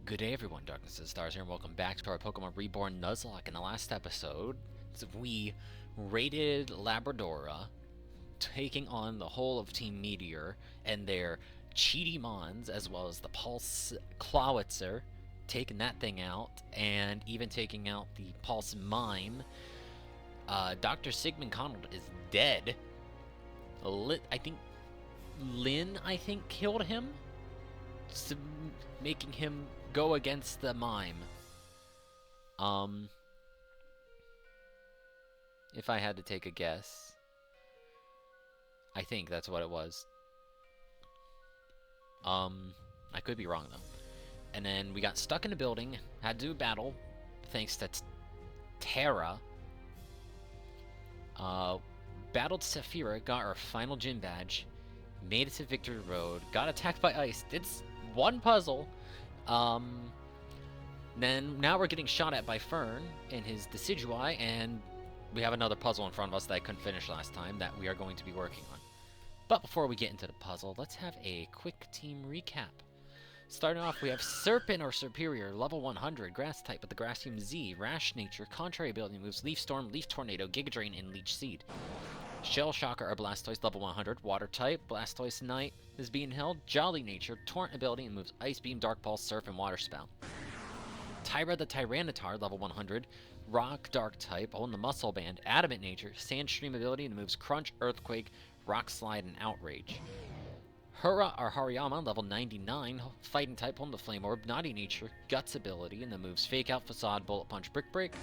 Good day everyone, Darkness of the Stars here, and welcome back to our Pokemon Reborn Nuzlocke. In the last episode, we raided Labradora, taking on the whole of Team Meteor and their Cheetymons, as well as the Pulse Clawitzer, taking that thing out, and even taking out the Pulse Mime. Dr. Sigmund Connell is dead. I think Lynn, killed him, making him go against the Mime. If I had to take a guess, I think that's what it was. I could be wrong though. And then we got stuck in a building, had to do a battle, thanks to Terra. Battled Saphira, got our final gym badge, made it to Victory Road, got attacked by ice, did one puzzle. Then now we're getting shot at by Fern and his Decidueye, and we have another puzzle in front of us that I couldn't finish last time that we are going to be working on. But before we get into the puzzle, let's have a quick team recap. Starting off, we have Serpent or Superior, level 100, Grass type with the Grass Team Z, Rash Nature, Contrary ability moves Leaf Storm, Leaf Tornado, Giga Drain, and Leech Seed. Shell Shocker or Blastoise, level 100, Water type, Blastoise Knight is being held, Jolly Nature, Torrent ability, and moves Ice Beam, Dark Pulse, Surf, and Water Spell. Tyra the Tyranitar, level 100, Rock Dark type, holding the Muscle Band, Adamant Nature, Sandstream ability, and moves Crunch, Earthquake, Rock Slide, and Outrage. Hura or Hariyama, level 99, Fighting type, holding the Flame Orb, Naughty Nature, Guts ability, and the moves Fake Out, Facade, Bullet Punch, Brick Break.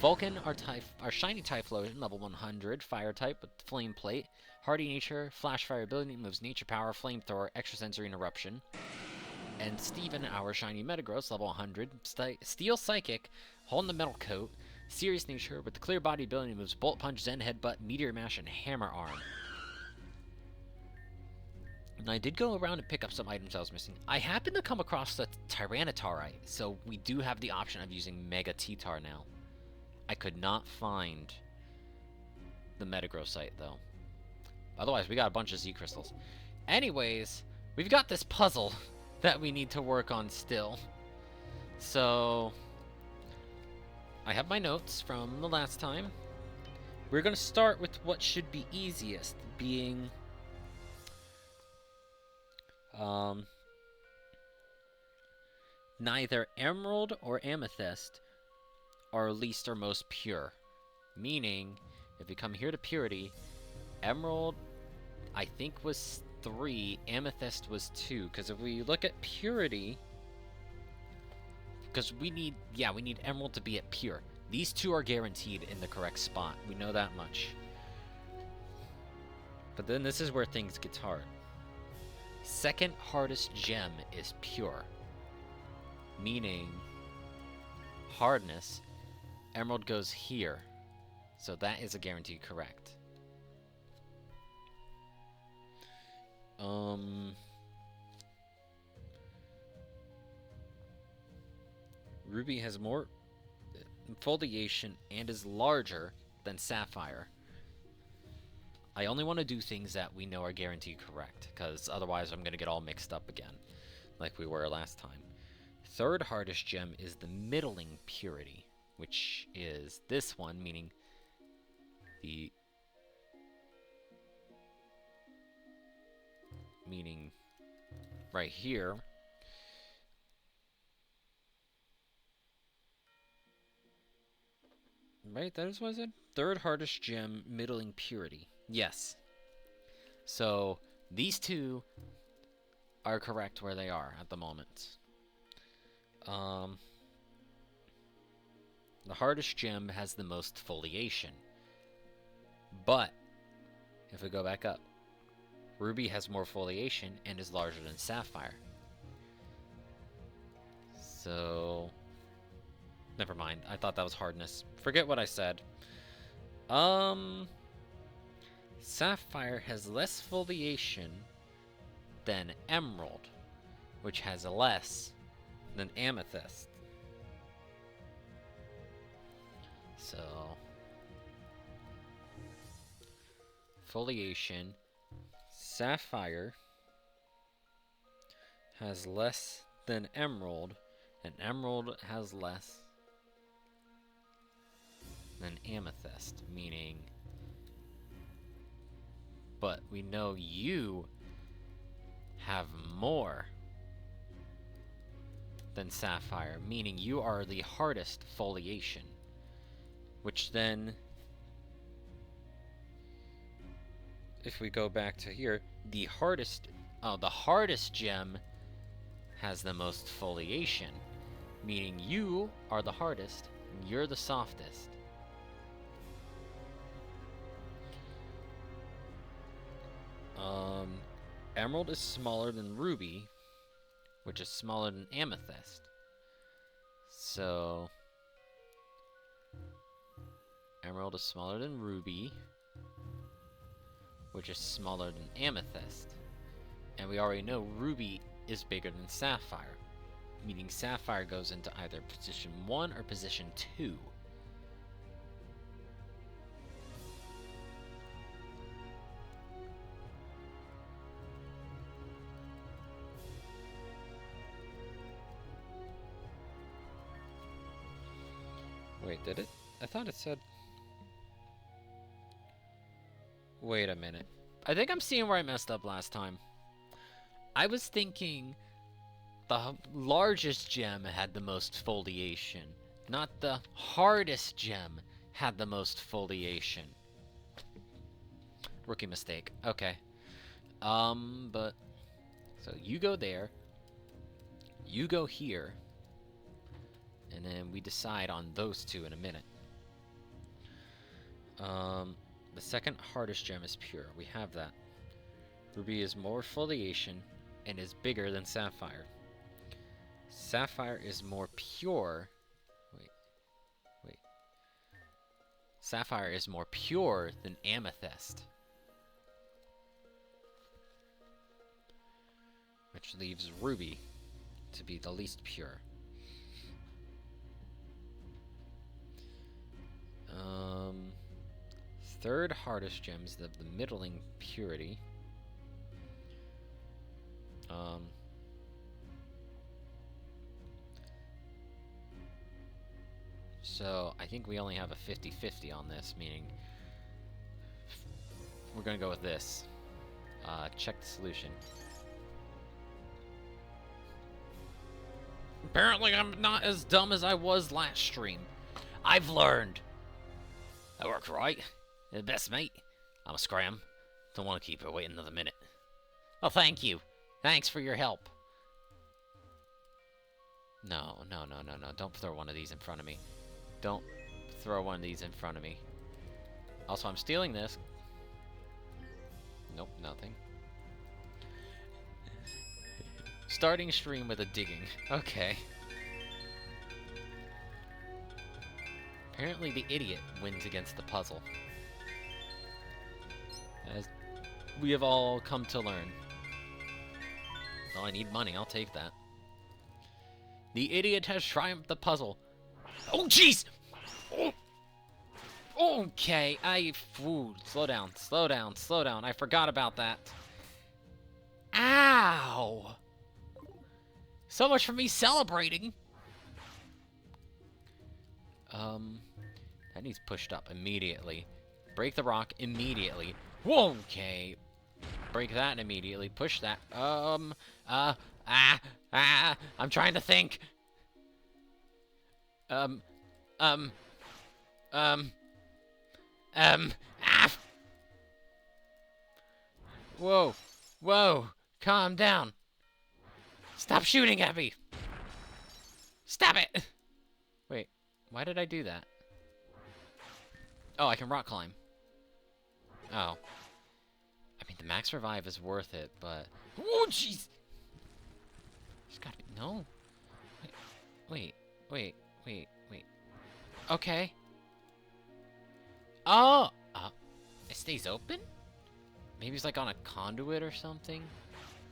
Vulcan, our Shiny Typhlosion, level 100, Fire type with Flame Plate, Hardy Nature, Flash Fire ability, moves Nature Power, Flamethrower, Extrasensory, and Eruption. And Steven, our Shiny Metagross, level 100, Steel Psychic, holding the Metal Coat, Serious Nature with the Clear Body ability, moves Bullet Punch, Zen Headbutt, Meteor Mash, and Hammer Arm. And I did go around and pick up some items I was missing. I happened to come across the Tyranitarite, so we do have the option of using Mega T-Tar now. I could not find the Metagross site, though. Otherwise, we got a bunch of Z-Crystals. Anyways, we've got this puzzle that we need to work on still. So, I have my notes from the last time. We're going to start with what should be easiest, being neither Emerald or Amethyst are least or most pure. Meaning, if we come here to Purity, Emerald, I think, was 3, Amethyst was 2. Because if we look at Purity, because we need Emerald to be at Pure. These two are guaranteed in the correct spot. We know that much. But then this is where things get hard. Second hardest gem is Pure. Meaning, hardness, Emerald goes here. So that is a guaranteed correct. Ruby has more foliation and is larger than Sapphire. I only want to do things that we know are guaranteed correct, because otherwise I'm going to get all mixed up again, like we were last time. Third hardest gem is the middling purity, which is this one, meaning right here. Right, that is what I said? Third hardest gem, middling purity. Yes. So, these two are correct where they are at the moment. The hardest gem has the most foliation. But, if we go back up, Ruby has more foliation and is larger than Sapphire. So, never mind. I thought that was hardness. Forget what I said. Sapphire has less foliation than Emerald, which has less than Amethyst. So, foliation, Sapphire has less than Emerald, An emerald has less than amethyst, meaning... But we know you have more than sapphire, meaning you are the hardest foliation. Which then, if we go back to here, the hardest gem has the most foliation, meaning you are the hardest, and you're the softest. Emerald is smaller than ruby, which is smaller than amethyst. So, emerald is smaller than ruby, which is smaller than amethyst. And we already know ruby is bigger than sapphire, meaning sapphire goes into either position 1 or position 2. Wait, did it? I thought it said... Wait a minute. I think I'm seeing where I messed up last time. I was thinking the largest gem had the most foliation, not the hardest gem had the most foliation. Rookie mistake. Okay. But... So you go there. You go here. And then we decide on those two in a minute. The second hardest gem is pure. We have that. Ruby is more foliation and is bigger than sapphire. Sapphire is more pure. Wait. Sapphire is more pure than amethyst. Which leaves ruby to be the least pure. Third hardest gem is the middling purity. So I think we only have a 50-50 on this, meaning we're gonna go with this. Check the solution. Apparently I'm not as dumb as I was last stream. I've learned. That worked right. You're the best, mate. I'm a scram. Don't want to keep her waiting another minute. Oh, thank you. Thanks for your help. No. Don't throw one of these in front of me. Don't throw one of these in front of me. Also, I'm stealing this. Nope, nothing. Starting stream with a digging. Okay. Apparently the idiot wins against the puzzle. As we have all come to learn. Oh, I need money, I'll take that. The idiot has triumphed the puzzle. Oh, jeez! Oh. Okay, slow down. I forgot about that. Ow! So much for me celebrating! That needs pushed up immediately. Break the rock immediately. Whoa, okay. Break that immediately. Push that. I'm trying to think. Whoa, calm down. Stop shooting at me. Stop it. Wait, why did I do that? Oh, I can rock climb. Oh. I mean, the max revive is worth it, but... Oh, jeez! There's gotta be... No. Wait. Okay. Oh! It stays open? Maybe it's like on a conduit or something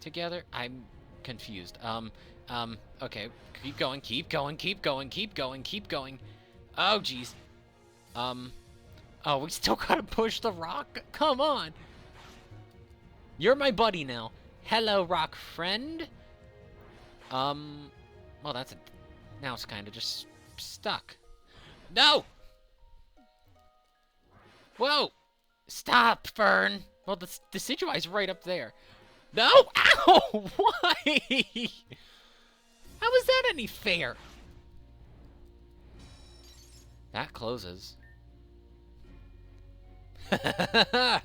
together? I'm confused. Okay. Keep going. Oh, jeez. Oh, we still gotta push the rock? Come on! You're my buddy now. Hello, rock friend. Well, that's a... Now it's kind of just stuck. No! Whoa! Stop, Fern! Well, the Decidueye's right up there. No! Ow! Why? How is that any fair? That closes. Uh-oh.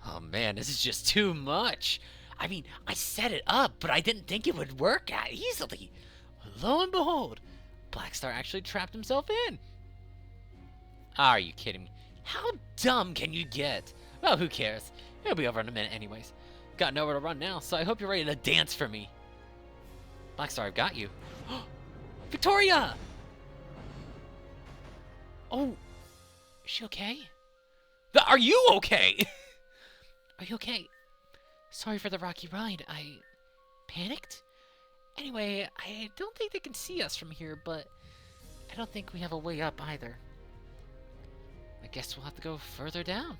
Oh, man, this is just too much. I mean, I set it up, but I didn't think it would work out easily. Lo and behold, Blackstar actually trapped himself in. Are you kidding me? How dumb can you get? Well, who cares? It'll be over in a minute anyways. Got nowhere to run now, so I hope you're ready to dance for me. Blackstar, I've got you. Victoria! Oh, is she okay? Are you okay? Are you okay? Sorry for the rocky ride. I panicked? Anyway, I don't think they can see us from here, but I don't think we have a way up either. I guess we'll have to go further down.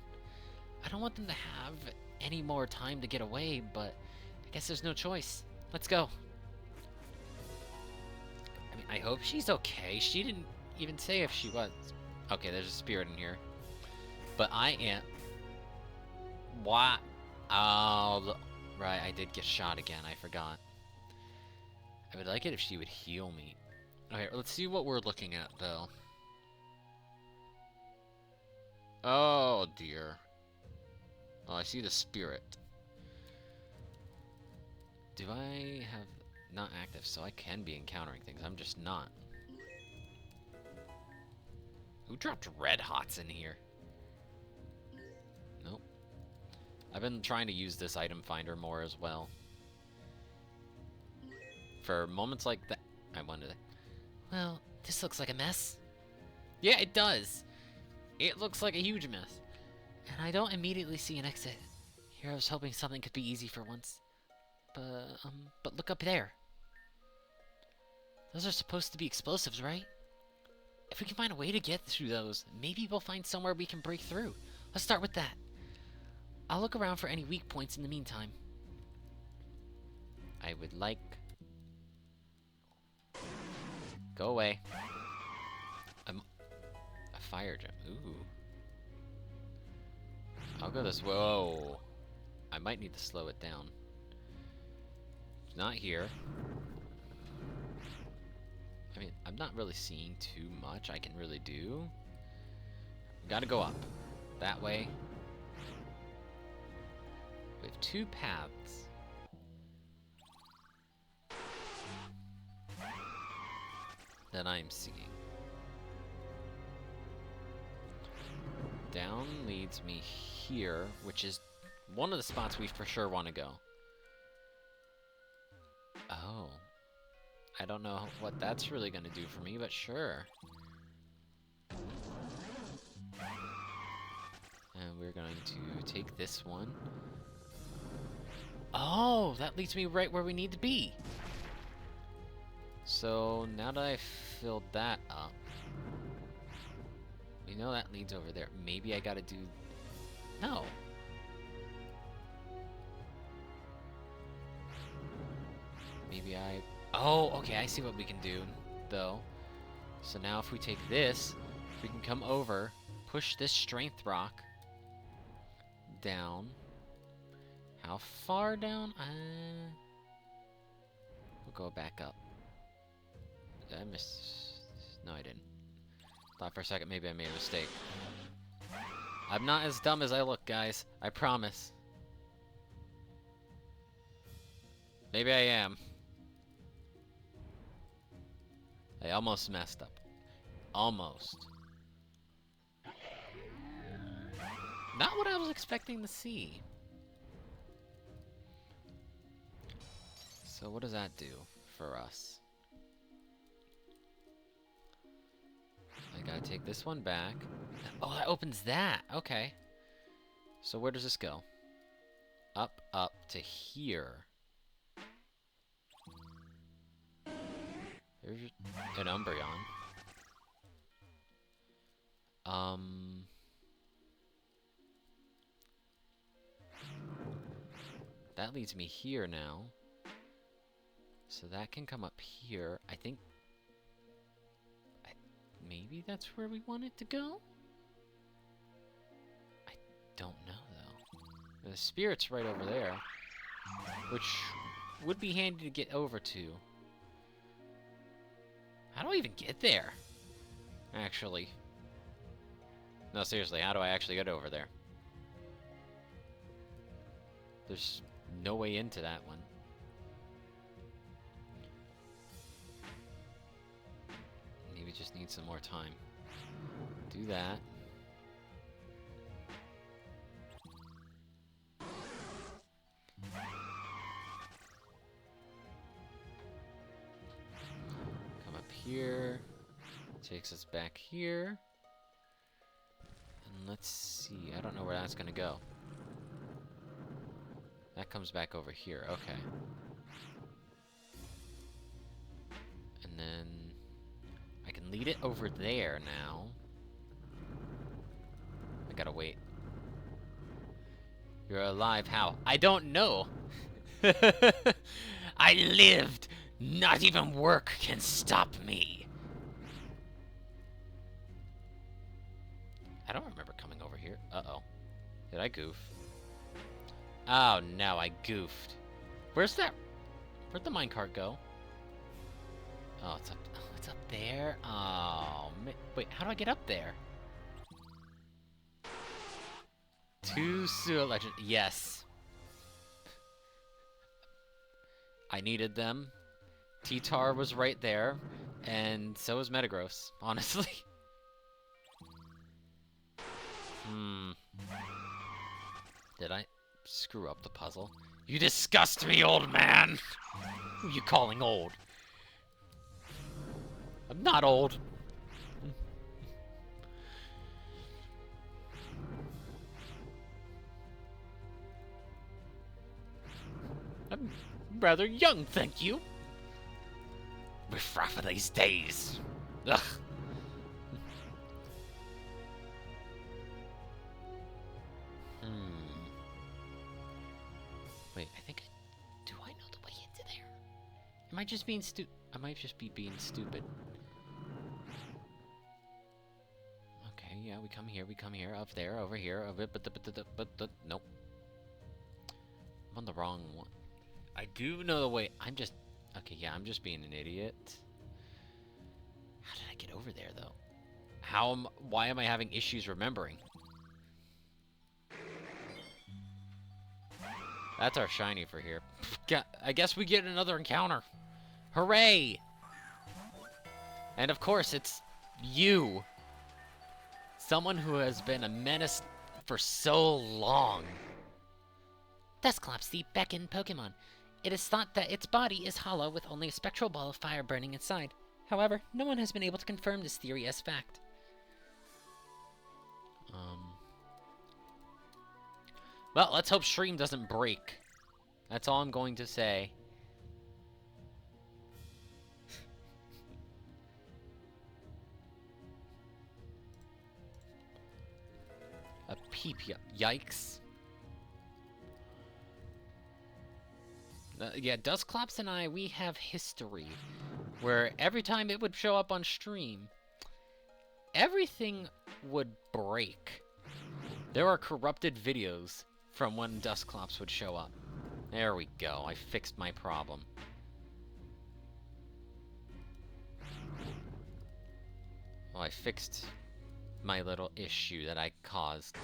I don't want them to have any more time to get away, but I guess there's no choice. Let's go. I mean, I hope she's okay. She didn't even say if she was. Okay, there's a spirit in here. But I am... What? Oh, right, I did get shot again. I forgot. I would like it if she would heal me. Okay, let's see what we're looking at, though. Oh, dear. Oh, I see the spirit. Do I have... Not active, so I can be encountering things. I'm just not. Who dropped red hots in here? Nope. I've been trying to use this item finder more as well. For moments like that, I wonder. Well, this looks like a mess. Yeah, it does. It looks like a huge mess. And I don't immediately see an exit. Here I was hoping something could be easy for once. But look up there. Those are supposed to be explosives, right? If we can find a way to get through those, maybe we'll find somewhere we can break through. Let's start with that. I'll look around for any weak points in the meantime. I would like... Go away. A fire gem. Ooh. I'll go this way. Whoa. I might need to slow it down. It's not here. I mean, I'm not really seeing too much I can really do. Gotta go up. That way. We have two paths. That I'm seeing. Down leads me here, which is one of the spots we for sure want to go. Oh. I don't know what that's really going to do for me, but sure. And we're going to take this one. Oh, that leads me right where we need to be. So now that I've filled that up, we know that leads over there. Maybe I gotta do... No. Maybe I... Oh, okay, I see what we can do, though. So now if we take this, we can come over, push this strength rock down. How far down? We'll go back up. Did I miss? No, I didn't. Thought for a second maybe I made a mistake. I'm not as dumb as I look, guys. I promise. Maybe I am. I almost messed up. Almost. Not what I was expecting to see. So what does that do for us? I gotta take this one back. Oh, that opens that. Okay. So where does this go? Up, up to here. There's an Umbreon. That leads me here now. So that can come up here. I think... maybe that's where we want it to go? I don't know, though. The spirit's right over there. Which would be handy to get over to. How do I even get there? Actually. No, seriously, how do I actually get over there? There's no way into that one. Maybe just need some more time. Do that. Come up here. Takes us back here. And let's see. I don't know where that's gonna go. That comes back over here. Okay. And then I can lead it over there now. I gotta wait. You're alive how? I don't know. I lived. Not even work can stop me. I don't remember coming over here. Uh-oh. Did I goof? Oh, no, I goofed. Where's that? Where'd the minecart go? Oh, it's up there? Oh, wait, how do I get up there? Two sewer legend. Yes. I needed them. T-Tar was right there. And so was Metagross, honestly. Did I screw up the puzzle? You disgust me, old man! Who are you calling old? I'm not old. I'm rather young, thank you. Riff raff of these days. Ugh. Wait, do I know the way into there? Am I just being I might just be being stupid. Okay, yeah, we come here, up there, over here, but nope. I'm on the wrong one. I do know the way. Okay, yeah, I'm just being an idiot. How did I get over there, though? Why am I having issues remembering? That's our shiny for here. I guess we get another encounter. Hooray! And of course, it's you. Someone who has been a menace for so long. Dusclops, the Beacon Pokemon. It is thought that its body is hollow with only a spectral ball of fire burning inside. However, no one has been able to confirm this theory as fact. Well, let's hope Stream doesn't break. That's all I'm going to say. A peep, yikes. Yeah, Dusclops and I, we have history. Where every time it would show up on stream, everything would break. There are corrupted videos from when Dusclops would show up. There we go. I fixed my problem. Well, I fixed my little issue that I caused.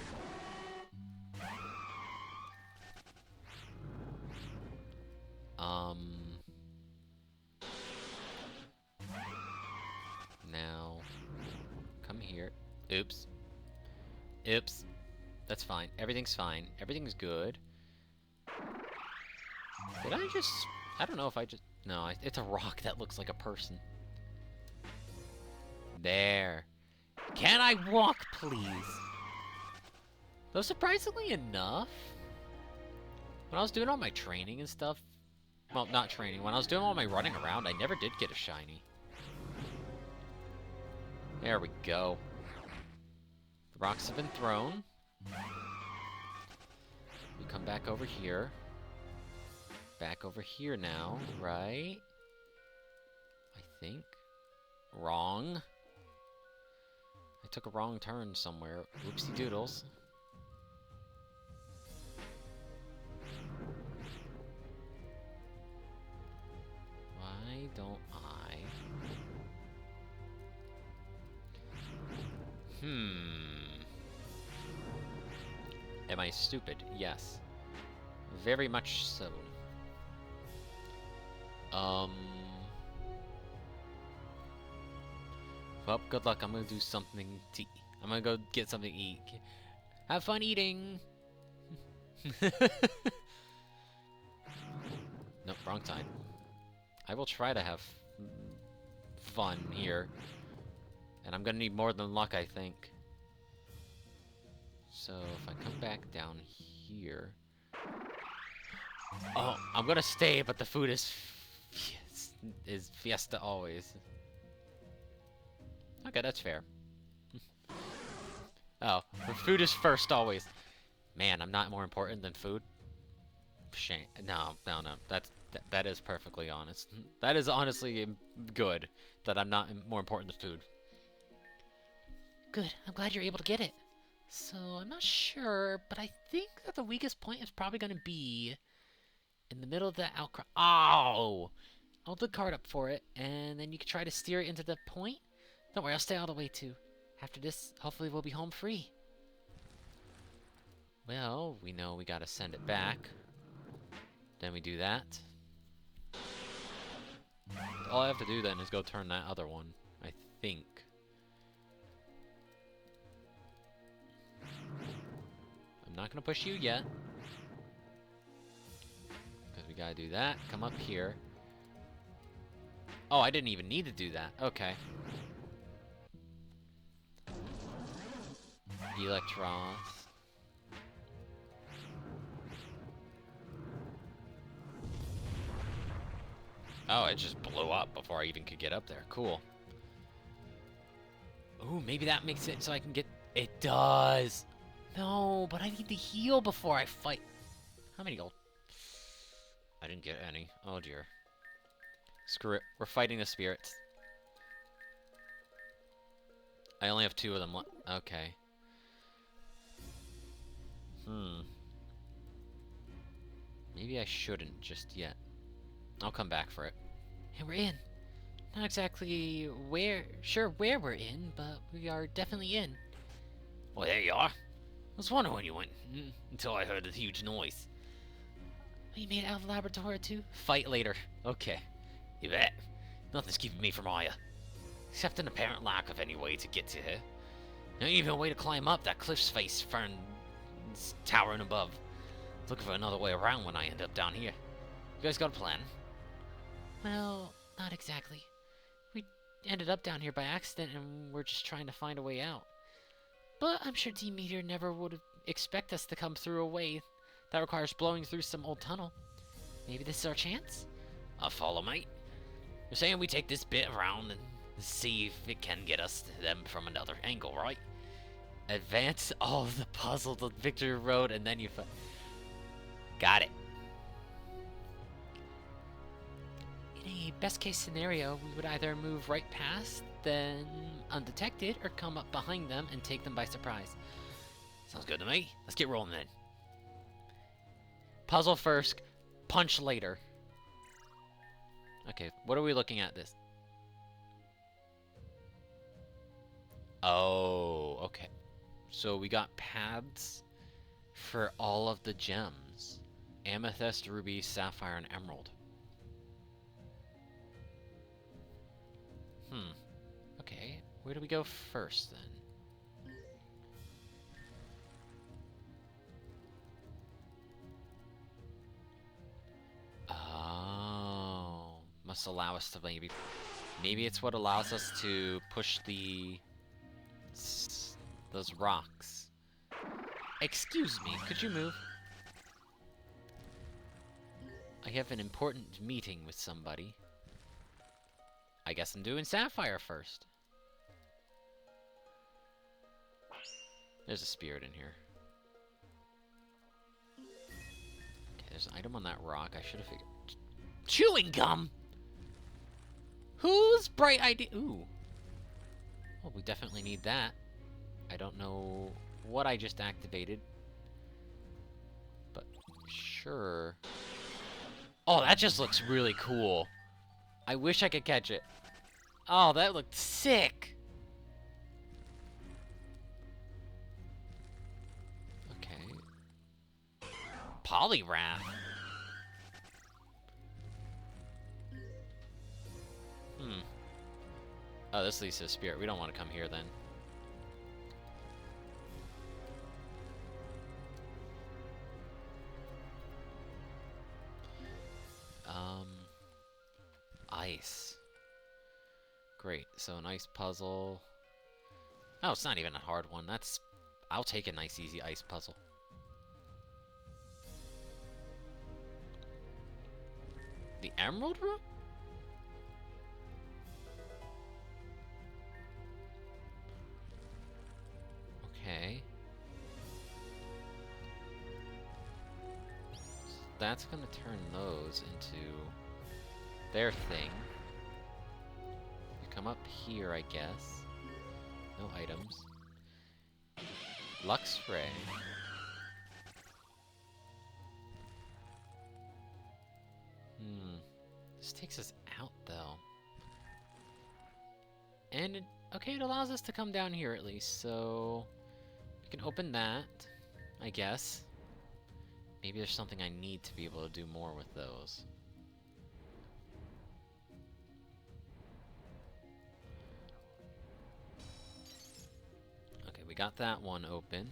Now, come here. Oops. Oops. That's fine. Everything's fine. Everything's good. Did I just... I don't know if I just... No, it's a rock that looks like a person. There. Can I walk, please? Though surprisingly enough, when I was doing all my training and stuff... Well, not training. When I was doing all my running around, I never did get a shiny. There we go. The rocks have been thrown. We come back over here. Back over here now, right? think. Wrong. I took a wrong turn somewhere. Oopsie doodles. Why don't I? Am I stupid? Yes. Very much so. Well, good luck. I'm gonna do something to eat. I'm gonna go get something to eat. Have fun eating! Nope, wrong side. I will try to have fun here. And I'm gonna need more than luck, I think. So, if I come back down here... Oh, I'm gonna stay, but the food is fiesta always. Okay, that's fair. Oh, the food is first always. Man, I'm not more important than food? Shame. No. That is perfectly honest. That is honestly good, that I'm not more important than food. Good, I'm glad you're able to get it. So, I'm not sure, but I think that the weakest point is probably going to be in the middle of that outcrop. Oh! I'll the card up for it, and then you can try to steer it into the point. Don't worry, I'll stay all the way too. After this, hopefully we'll be home free. Well, we know we gotta send it back. Then we do that. All I have to do then is go turn that other one, I think. I'm not gonna push you yet. Because we gotta do that. Come up here. Oh, I didn't even need to do that. Okay. Electros. Oh, it just blew up before I even could get up there. Cool. Ooh, maybe that makes it so I can get... It does! No, but I need to heal before I fight. How many gold? I didn't get any. Oh, dear. Screw it. We're fighting the spirits. I only have 2 of them left. Okay. Maybe I shouldn't just yet. I'll come back for it. And we're in. Not exactly sure where we're in, but we are definitely in. Well, there you are. I was wondering when you went, until I heard a huge noise. You made it out of the laboratory too? Fight later. Okay. You bet. Nothing's keeping me from Aya. Except an apparent lack of any way to get to her. Not even a way to climb up that cliff's face fern towering above. Looking for another way around when I end up down here. You guys got a plan? Well, not exactly. We ended up down here by accident and we're just trying to find a way out. But I'm sure Team Meteor never would expect us to come through a way that requires blowing through some old tunnel. Maybe this is our chance? I'll follow, mate. You're saying we take this bit around and see if it can get us to them from another angle, right? Advance all of the puzzle to Victory Road and then you got it. In a best case scenario, we would either move right past them undetected or come up behind them and take them by surprise. Sounds good to me. Let's get rolling then. Puzzle first, punch later. Okay, what are we looking at this? Oh, okay. So we got paths for all of the gems. Amethyst, ruby, sapphire, and emerald. Okay, where do we go first then? Oh, must allow us to maybe it's what allows us to push those rocks. Excuse me, could you move? I have an important meeting with somebody. I guess I'm doing sapphire first. There's a spirit in here. Okay, there's an item on that rock. I should have figured. Chewing gum! Whose bright idea? Ooh. Well, we definitely need that. I don't know what I just activated. But sure. Oh, that just looks really cool. I wish I could catch it. Oh, that looked sick. Okay. Poliwrath. Oh, this leads to a spirit. We don't want to come here then. Ice. Great. So an ice puzzle. Oh, it's not even a hard one. I'll take a nice easy ice puzzle. The Emerald Room? Okay. So that's gonna turn those into their thing. You come up here, I guess. No items. Lux Ray. This takes us out, though. And, okay, it allows us to come down here at least, so we can open that, I guess. Maybe there's something I need to be able to do more with those. Okay, we got that one open.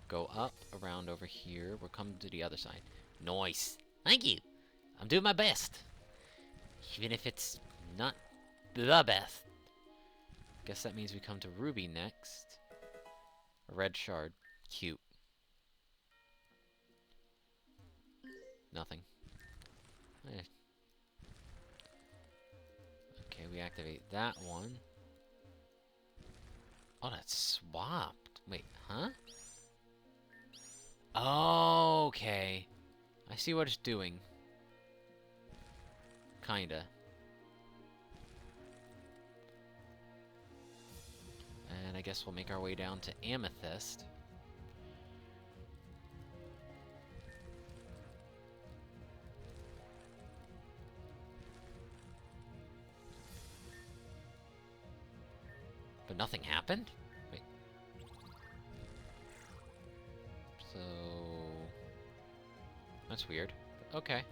Go up, around over here. We're coming to the other side. Nice! Thank you! I'm doing my best. Even if it's not the best. Guess that means we come to Ruby next. A red shard. Cute. Nothing. Eh. Okay, we activate that one. Oh, that's swapped. Wait, huh? Okay. I see what it's doing. Kinda. And I guess we'll make our way down to Amethyst. But nothing happened? Wait. So... that's weird. Okay.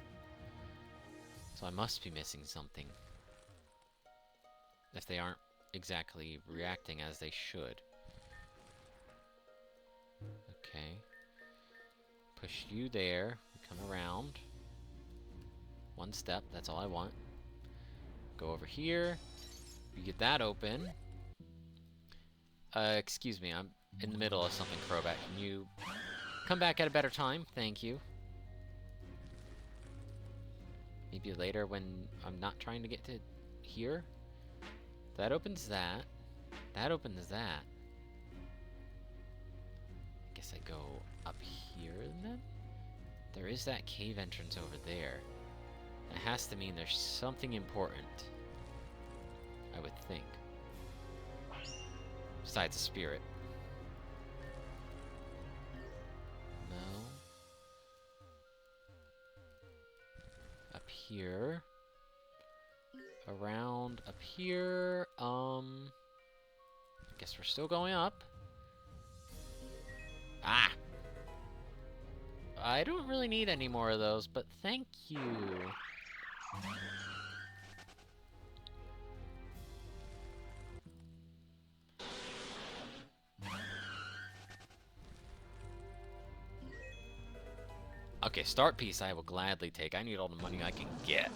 So I must be missing something. If they aren't exactly reacting as they should. Okay. Push you there. Come around. One step, that's all I want. Go over here. You get that open. Excuse me, I'm in the middle of something, Crobat. Can you come back at a better time? Thank you. Maybe later when I'm not trying to get to here. That opens that. That opens that. I guess I go up here then? There is that cave entrance over there. It has to mean there's something important. I would think. Besides a spirit. No. Up here. Around up here. Guess we're still going up. Ah! I don't really need any more of those, but thank you. Okay, start piece I will gladly take. I need all the money I can get.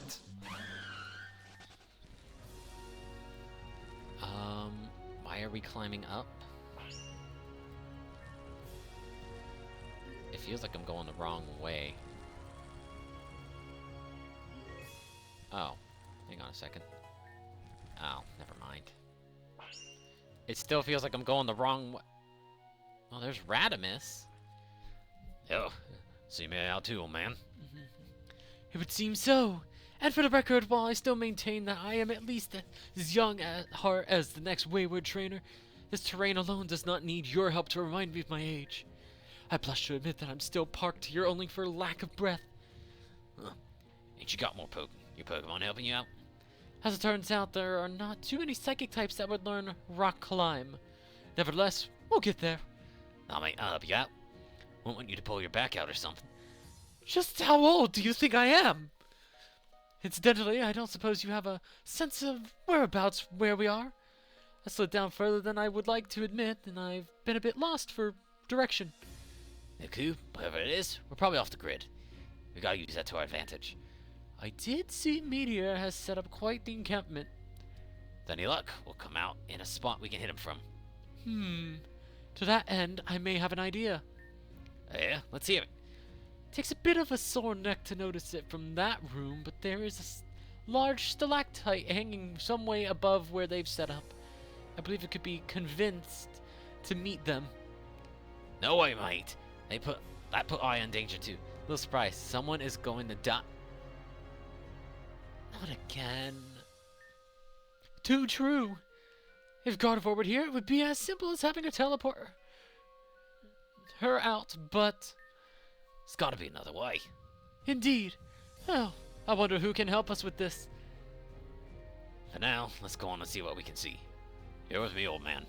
Why are we climbing up? It feels like I'm going the wrong way. Oh, hang on a second. Oh, never mind. It still feels like I'm going the wrong way. Oh, there's Radimus. Oh, see me out too, old man. It would seem so. And for the record, while I still maintain that I am at least as young at heart as the next wayward trainer, this terrain alone does not need your help to remind me of my age. I blush to admit that I'm still parked here only for lack of breath. Huh. Ain't you got your Pokemon helping you out? As it turns out, there are not too many psychic types that would learn Rock Climb. Nevertheless, we'll get there. Nah, mate, I'll help you out. Won't want you to pull your back out or something. Just how old do you think I am? Incidentally, I don't suppose you have a sense of whereabouts where we are? I slid down further than I would like to admit, and I've been a bit lost for direction. Niku, whoever it is, we're probably off the grid. We gotta use that to our advantage. I did see Meteor has set up quite the encampment. With any luck, we'll come out in a spot we can hit him from. To that end, I may have an idea. Yeah, let's hear it. Takes a bit of a sore neck to notice it from that room, but there is a large stalactite hanging some way above where they've set up. I believe it could be convinced to meet them. No way, mate. That put I in danger too. Little surprise, someone is going to die. Not again. Too true. If Gardevoir were here, it would be as simple as having a teleport her out, but there's gotta be another way. Indeed. Well, I wonder who can help us with this. For now, let's go on and see what we can see. You're with me, old man.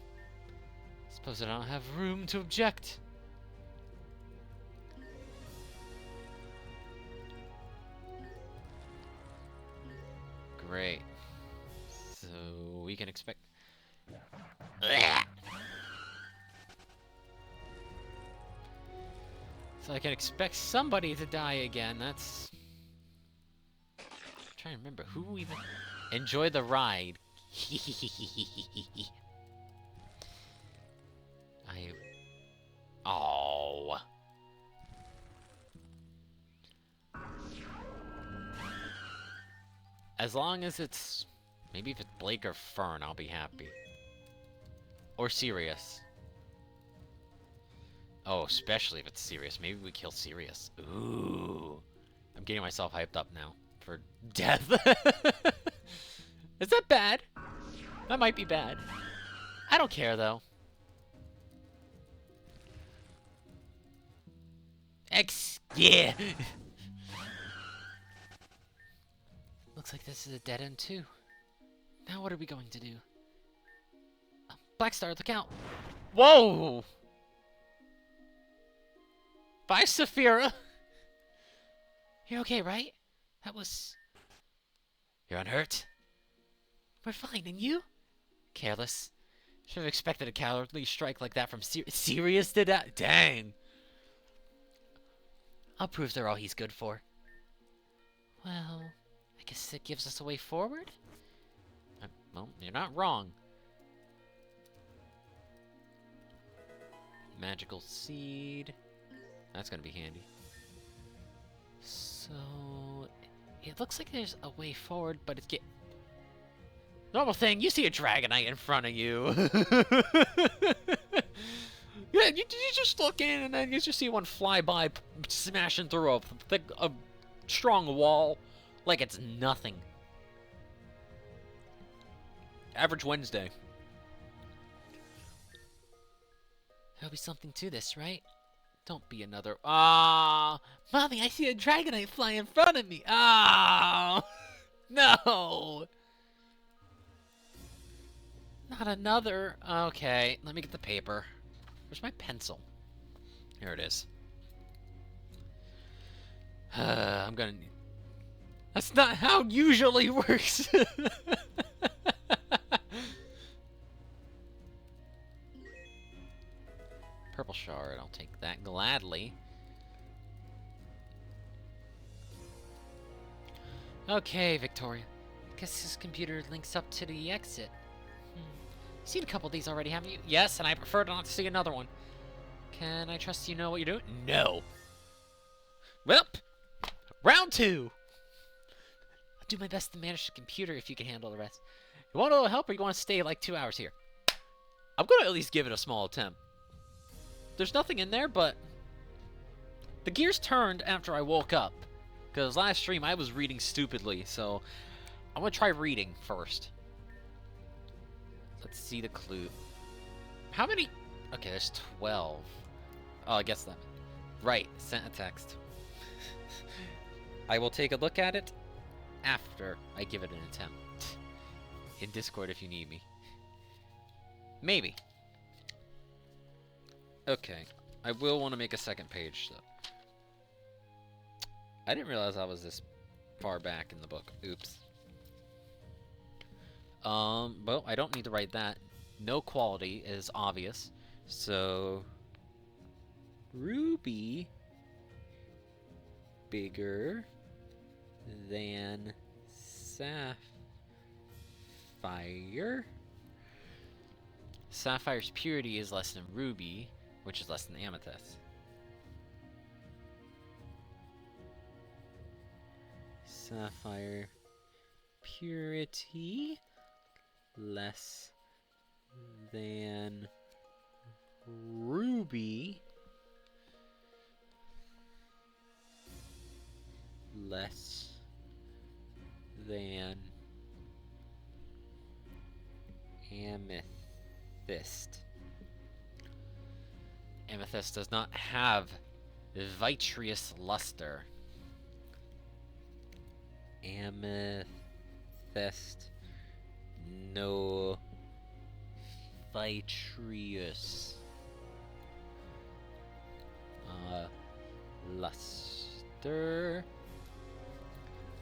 Suppose I don't have room to object. Great. So we can expect... So I can expect somebody to die again. That's... I'm trying to remember who even... Enjoy the ride. Oh. As long as it's... Maybe if it's Blake or Fern, I'll be happy. Or Sirius. Oh, especially if it's Sirius. Maybe we kill Sirius. Ooh. I'm getting myself hyped up now for death. Is that bad? That might be bad. I don't care, though. Yeah. Looks like this is a dead end, too. Now what are we going to do? Black Star, look out. Whoa! Bye, Saphira. You're okay, right? That was... You're unhurt? We're fine, and you? Careless. Should have expected a cowardly strike like that from Sirius did that? Dang. I'll prove they're all he's good for. Well, I guess it gives us a way forward? Well, you're not wrong. Magical seed. That's gonna be handy. So... It looks like there's a way forward, but it's normal thing, you see a Dragonite in front of you. Yeah, you just look in and then you just see one fly by, smashing through a strong wall like it's nothing. Average Wednesday. There'll be something to this, right? Don't be another... Ah, Mommy, I see a Dragonite fly in front of me. Ah, no. Not another. Okay, let me get the paper. Where's my pencil? Here it is. I'm gonna... That's not how it usually works. Purple shard, I'll take that gladly. Okay, Victoria. Guess this computer links up to the exit. You've seen a couple of these already, haven't you? Yes, and I prefer not to see another one. Can I trust you know what you're doing? No. Well, round 2. I'll do my best to manage the computer if you can handle the rest. You want a little help or you want to stay like 2 hours here? I'm going to at least give it a small attempt. There's nothing in there, but the gears turned after I woke up. Because last stream I was reading stupidly, so I'm gonna try reading first. Let's see the clue. How many? Okay, there's 12. Oh, I guess that. Right, sent a text. I will take a look at it after I give it an attempt. In Discord if you need me. Maybe. Okay, I will want to make a second page, though. I didn't realize I was this far back in the book. Oops. Well, I don't need to write that. No quality is obvious. So, Ruby bigger than Sapphire. Sapphire's purity is less than Ruby, which is less than Amethyst. Sapphire purity less than Ruby, less than Amethyst. Amethyst does not have vitreous luster. Amethyst, no vitreous luster.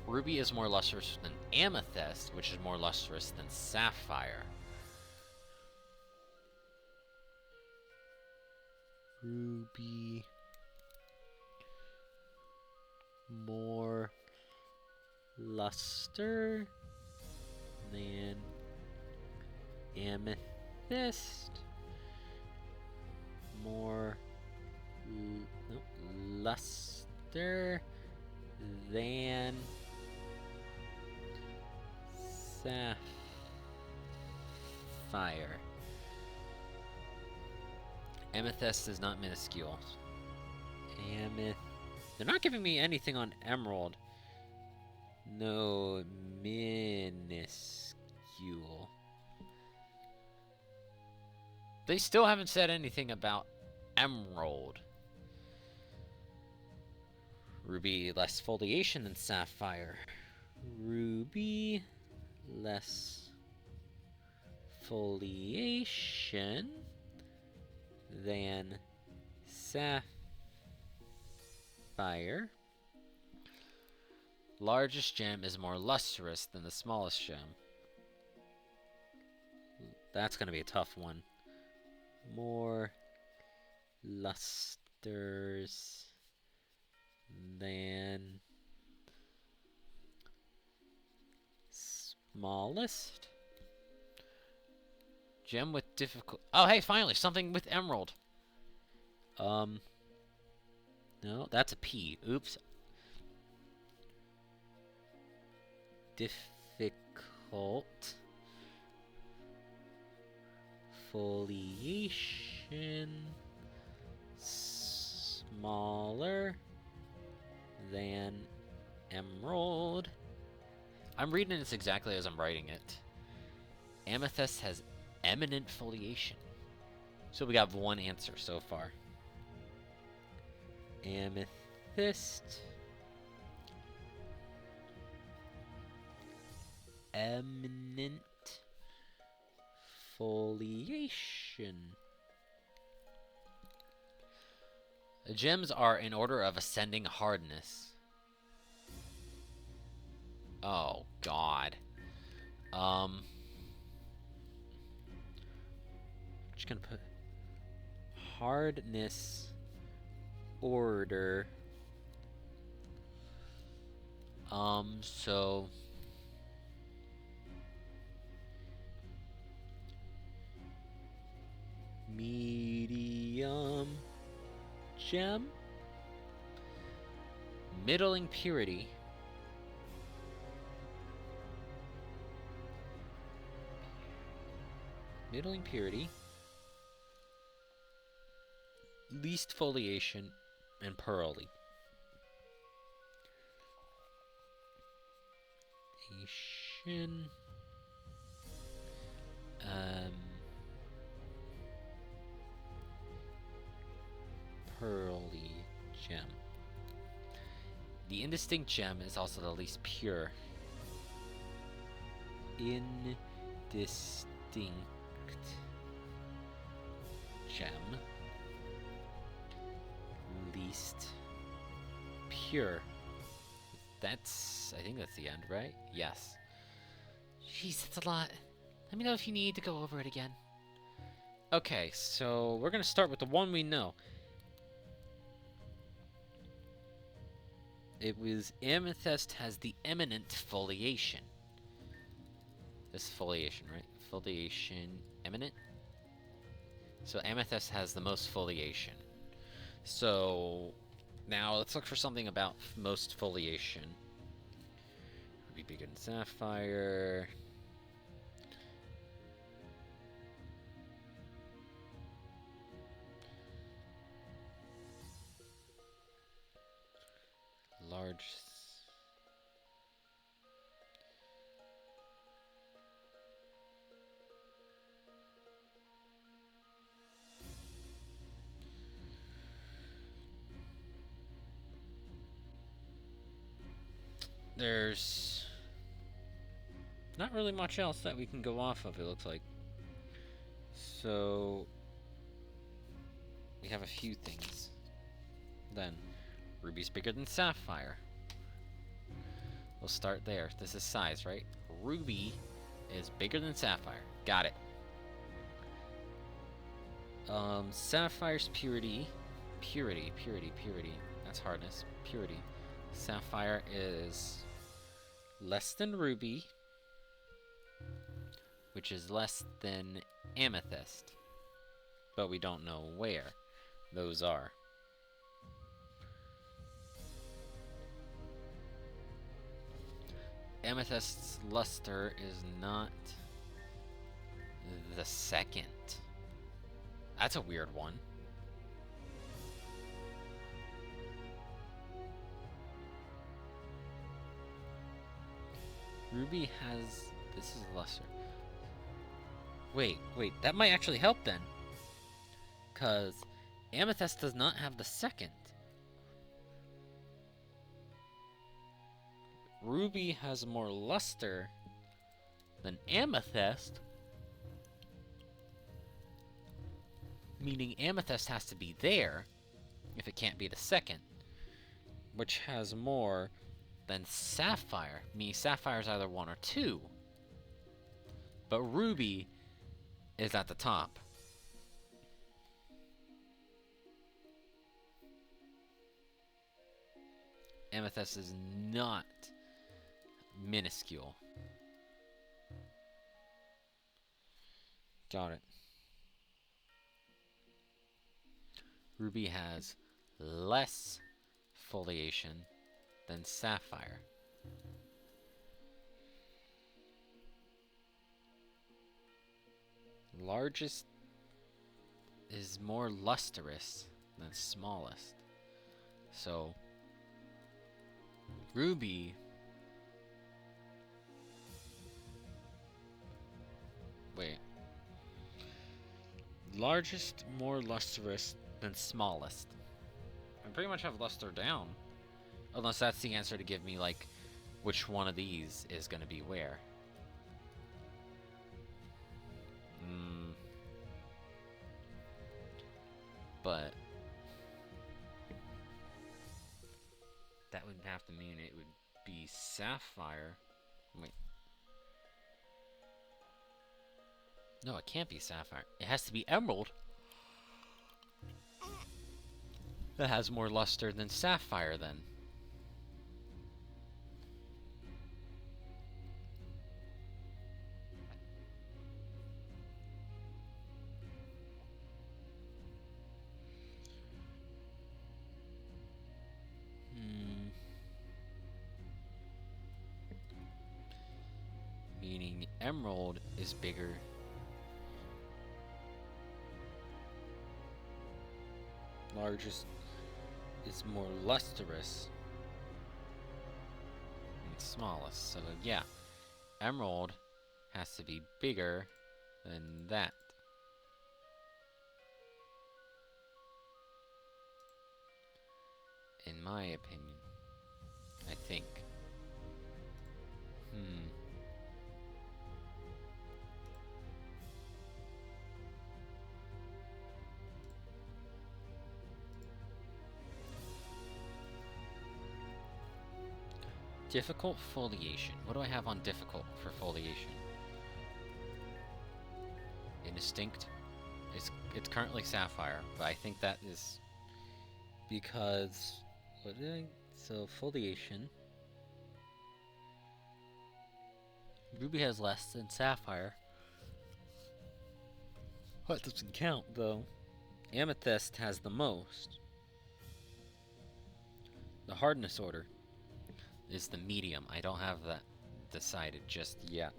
Ruby is more lustrous than Amethyst, which is more lustrous than Sapphire. Ruby more luster than Amethyst. More luster than Sapphire. Amethyst is not minuscule. They're not giving me anything on Emerald. No, minuscule. They still haven't said anything about Emerald. Ruby, less foliation than Sapphire. Ruby, less foliation than Sapphire. Largest gem is more lustrous than the smallest gem. That's going to be a tough one. More lusters than smallest gem with difficult. Oh, hey, finally something with emerald. No, that's a P. Oops. Difficult foliation smaller than emerald. I'm reading this exactly as I'm writing it. Amethyst has eminent foliation. So we got one answer so far. Amethyst. Eminent foliation. The gems are in order of ascending hardness. Oh, God. Just gonna put hardness order. So medium gem, middling purity, least foliation, and pearly. Formation. Pearly gem. The indistinct gem is also the least pure. Indistinct gem. Least pure. I think that's the end, right? Yes. Jeez, that's a lot. Let me know if you need to go over it again. Okay, so we're gonna start with the one we know. It was amethyst has the eminent foliation. This is foliation, right? Foliation eminent. So amethyst has the most foliation. So now let's look for something about most foliation. Ruby bigger than sapphire. Large. There's not really much else that we can go off of, it looks like. So we have a few things. Then ruby's bigger than sapphire. We'll start there. This is size, right? Ruby is bigger than sapphire. Got it. Sapphire's purity. Purity. That's hardness. Purity. Sapphire is less than ruby, which is less than amethyst. But we don't know where those are. Amethyst's luster is not the second. That's a weird one. Ruby has... This is luster. Wait, that might actually help then. Because amethyst does not have the second. Ruby has more luster than amethyst, meaning amethyst has to be there if it can't be the second, which has more than sapphire, meaning sapphire's either 1 or 2, but ruby is at the top. Amethyst is not minuscule. Got it. Ruby has less foliation than sapphire. Largest is more lustrous than smallest. So ruby largest more lustrous than smallest. I pretty much have luster down, unless that's the answer to give me like which one of these is going to be where. But that would have to mean it would be sapphire. Wait. No, it can't be sapphire. It has to be emerald. That has more luster than sapphire then. Meaning emerald is bigger. Largest is more lustrous than smallest. So yeah, Emerald has to be bigger than that. In my opinion. I think. Difficult foliation. What do I have on difficult for foliation? Indistinct. It's currently sapphire, but I think that is because so foliation. Ruby has less than sapphire. That doesn't count though. Amethyst has the most. The hardness order is the medium. I don't have that decided just yet.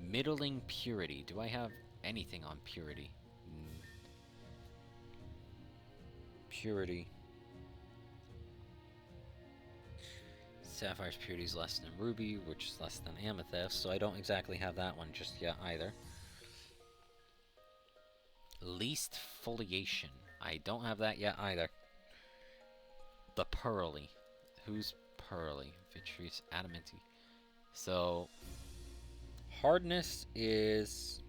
Middling purity. Do I have anything on purity? Purity. Sapphire's purity is less than ruby, which is less than amethyst, so I don't exactly have that one just yet either. Least foliation. I don't have that yet either. The pearly. Who's pearly? Vitreous, adamanty. So, hardness is...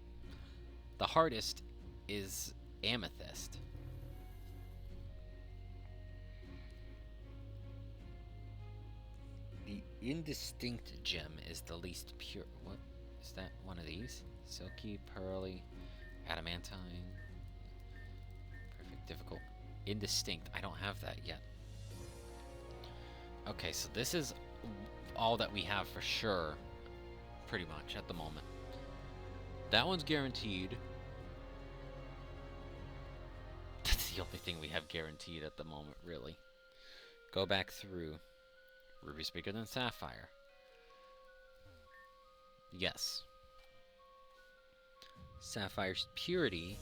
The hardest is amethyst. The indistinct gem is the least pure. What? Is that one of these? Silky, pearly, adamantine. Perfect, difficult. Indistinct. I don't have that yet. Okay, so this is all that we have for sure, pretty much, at the moment. That one's guaranteed. That's the only thing we have guaranteed at the moment, really. Go back through. Ruby's bigger than sapphire. Yes. Sapphire's purity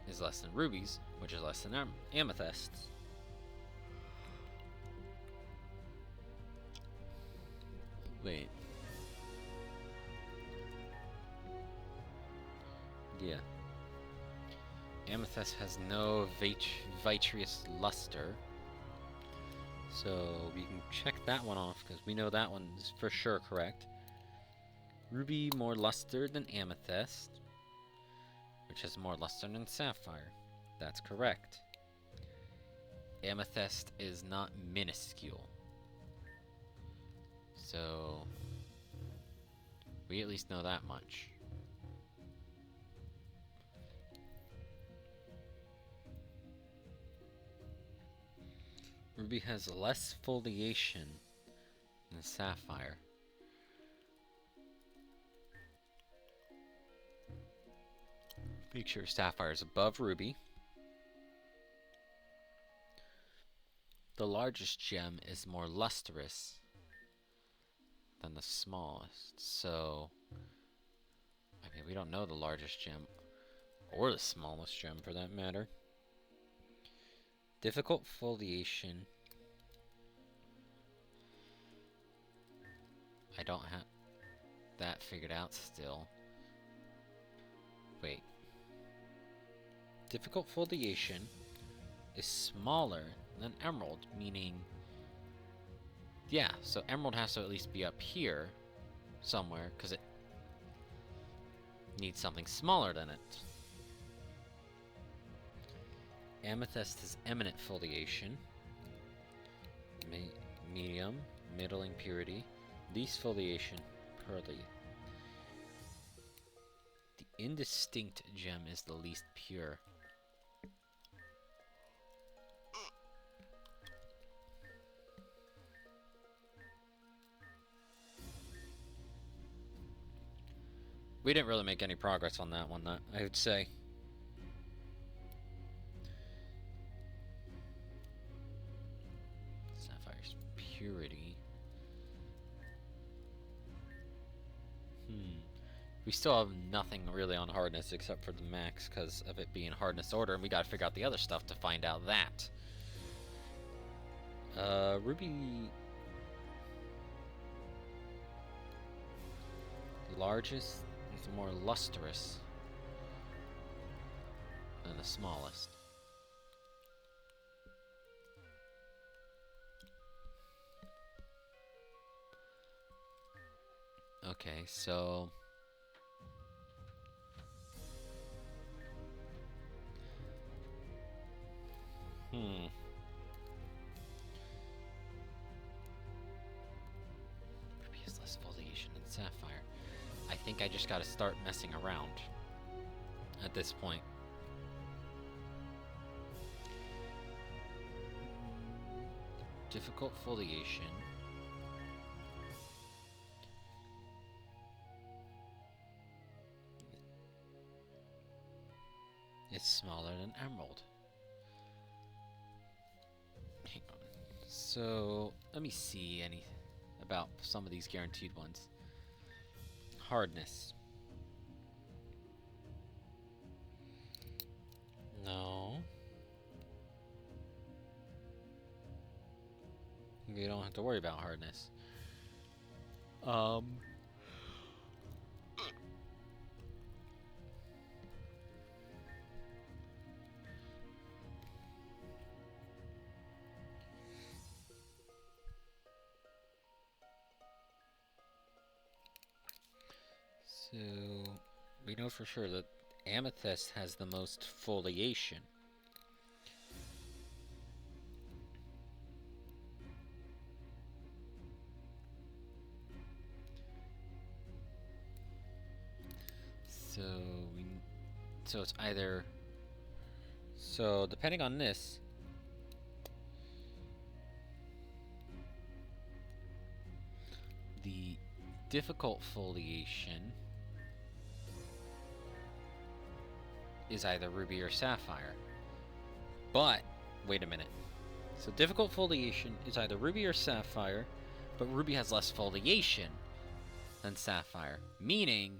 is less than ruby's, which is less than amethyst's. Wait. Yeah. Amethyst has no vitreous luster. So we can check that one off because we know that one's for sure correct. Ruby more luster than amethyst, which has more luster than sapphire. That's correct. Amethyst is not minuscule. So we at least know that much. Ruby has less foliation than sapphire. Make sure sapphire is above ruby. The largest gem is more lustrous than the smallest, so I mean we don't know the largest gem or the smallest gem for that matter. Difficult foliation. I don't have that figured out still. Wait. Difficult foliation is smaller than emerald, meaning yeah, so emerald has to at least be up here somewhere because it needs something smaller than it. Amethyst has eminent foliation, medium, middling purity, least foliation, pearly. The indistinct gem is the least pure. We didn't really make any progress on that one, I would say. Sapphire's purity. We still have nothing really on hardness except for the max because of it being hardness order, and we gotta figure out the other stuff to find out that. Ruby largest is more lustrous than the smallest. Okay, so Ruby has less foliation than sapphire. I think I just gotta start messing around at this point. Difficult foliation. It's smaller than emerald. Hang on. So, let me see any about some of these guaranteed ones. Hardness. No. We don't have to worry about hardness. So, we know for sure that amethyst has the most foliation. So it's either... So, depending on this... The difficult foliation is either ruby or sapphire. But, wait a minute. So difficult foliation is either ruby or sapphire, but ruby has less foliation than sapphire, meaning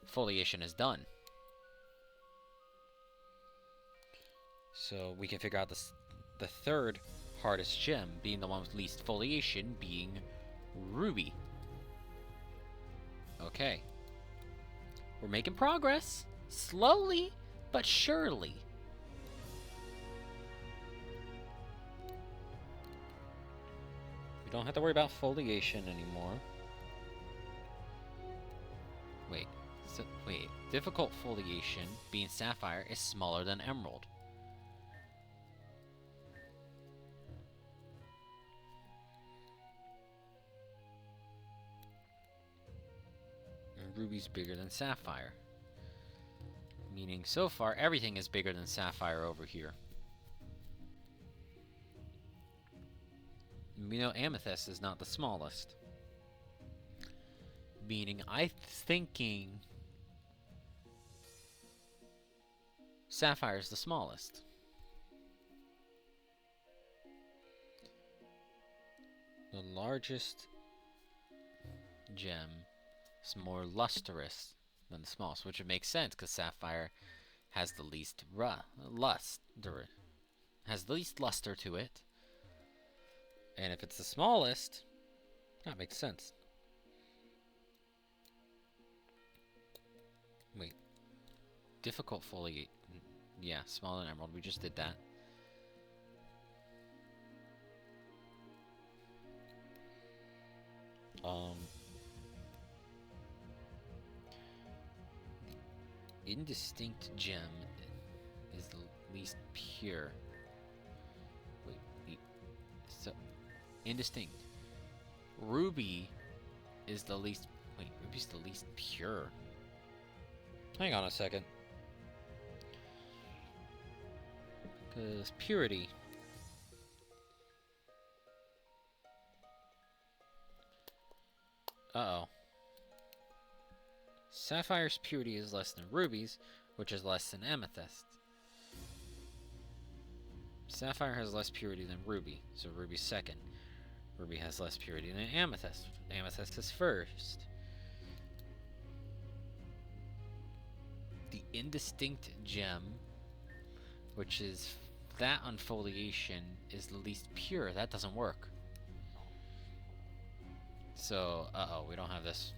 foliation is done. So we can figure out the third hardest gem, being the one with least foliation, being ruby. Okay. We're making progress. Slowly, but surely. We don't have to worry about foliation anymore. Wait. Difficult foliation, being sapphire, is smaller than emerald. And ruby's bigger than sapphire. Meaning, so far, everything is bigger than sapphire over here. We know amethyst is not the smallest. Meaning, I'm thinking sapphire is the smallest. The largest gem is more lustrous than the smallest, which would make sense because sapphire has the least luster to it. And if it's the smallest, that makes sense. Wait. Difficult foliate. Yeah, smaller than emerald. We just did that. Indistinct gem is the least pure. Wait. So, indistinct. Ruby is the least... Wait, ruby's the least pure. Hang on a second. Because purity... Uh-oh. Sapphire's purity is less than ruby's, which is less than amethyst. Sapphire has less purity than ruby, so ruby's second. Ruby has less purity than amethyst. Amethyst is first. The indistinct gem, which is that on foliation, is the least pure. That doesn't work. So, uh-oh, we don't have this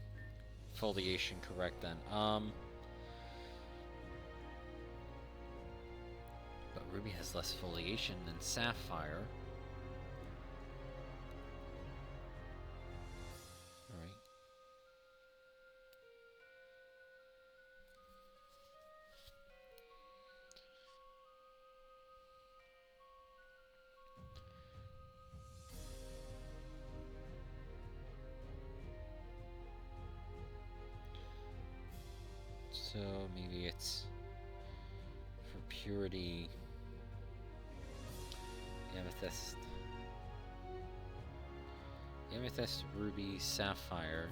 foliation correct then. But Ruby has less foliation than Sapphire. Alright. So maybe it's for purity, amethyst, ruby, sapphire,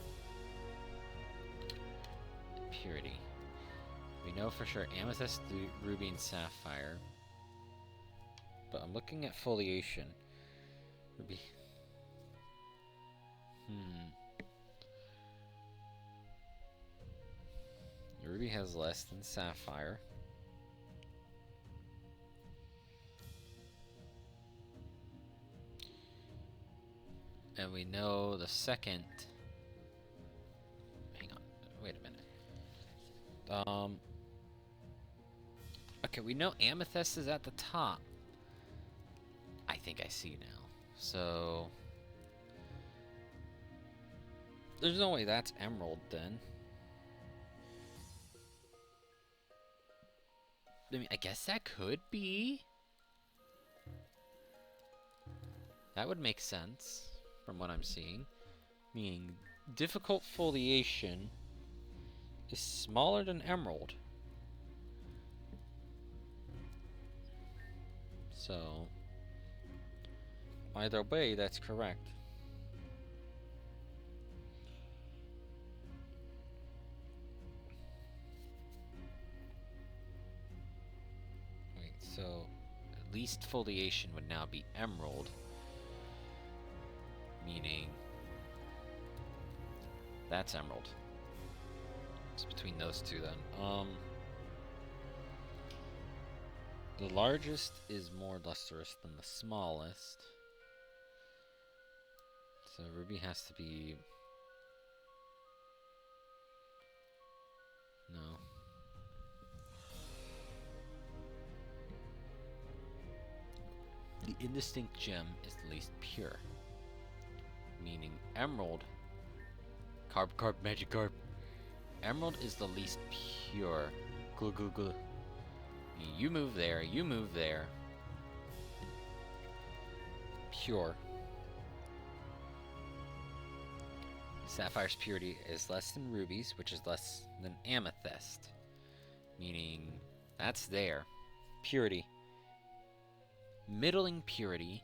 purity. We know for sure amethyst, ruby, and sapphire. But I'm looking at foliation. Ruby. Ruby has less than sapphire. And we know the second. Hang on. Wait a minute. Okay, we know amethyst is at the top. I think I see now. So there's no way that's emerald then. I mean, I guess that could be. That would make sense from what I'm seeing. Meaning, difficult foliation is smaller than emerald. So, either way, that's correct. So, at least foliation would now be emerald. Meaning, that's emerald. It's between those two then. The largest is more lustrous than the smallest. So ruby has to be... No. The indistinct gem is the least pure. Meaning emerald... Carb, magic carb. Emerald is the least pure. Glue, glue, glue. You move there, you move there. Pure. Sapphire's purity is less than ruby's, which is less than amethyst. Meaning, that's there. Purity. Middling purity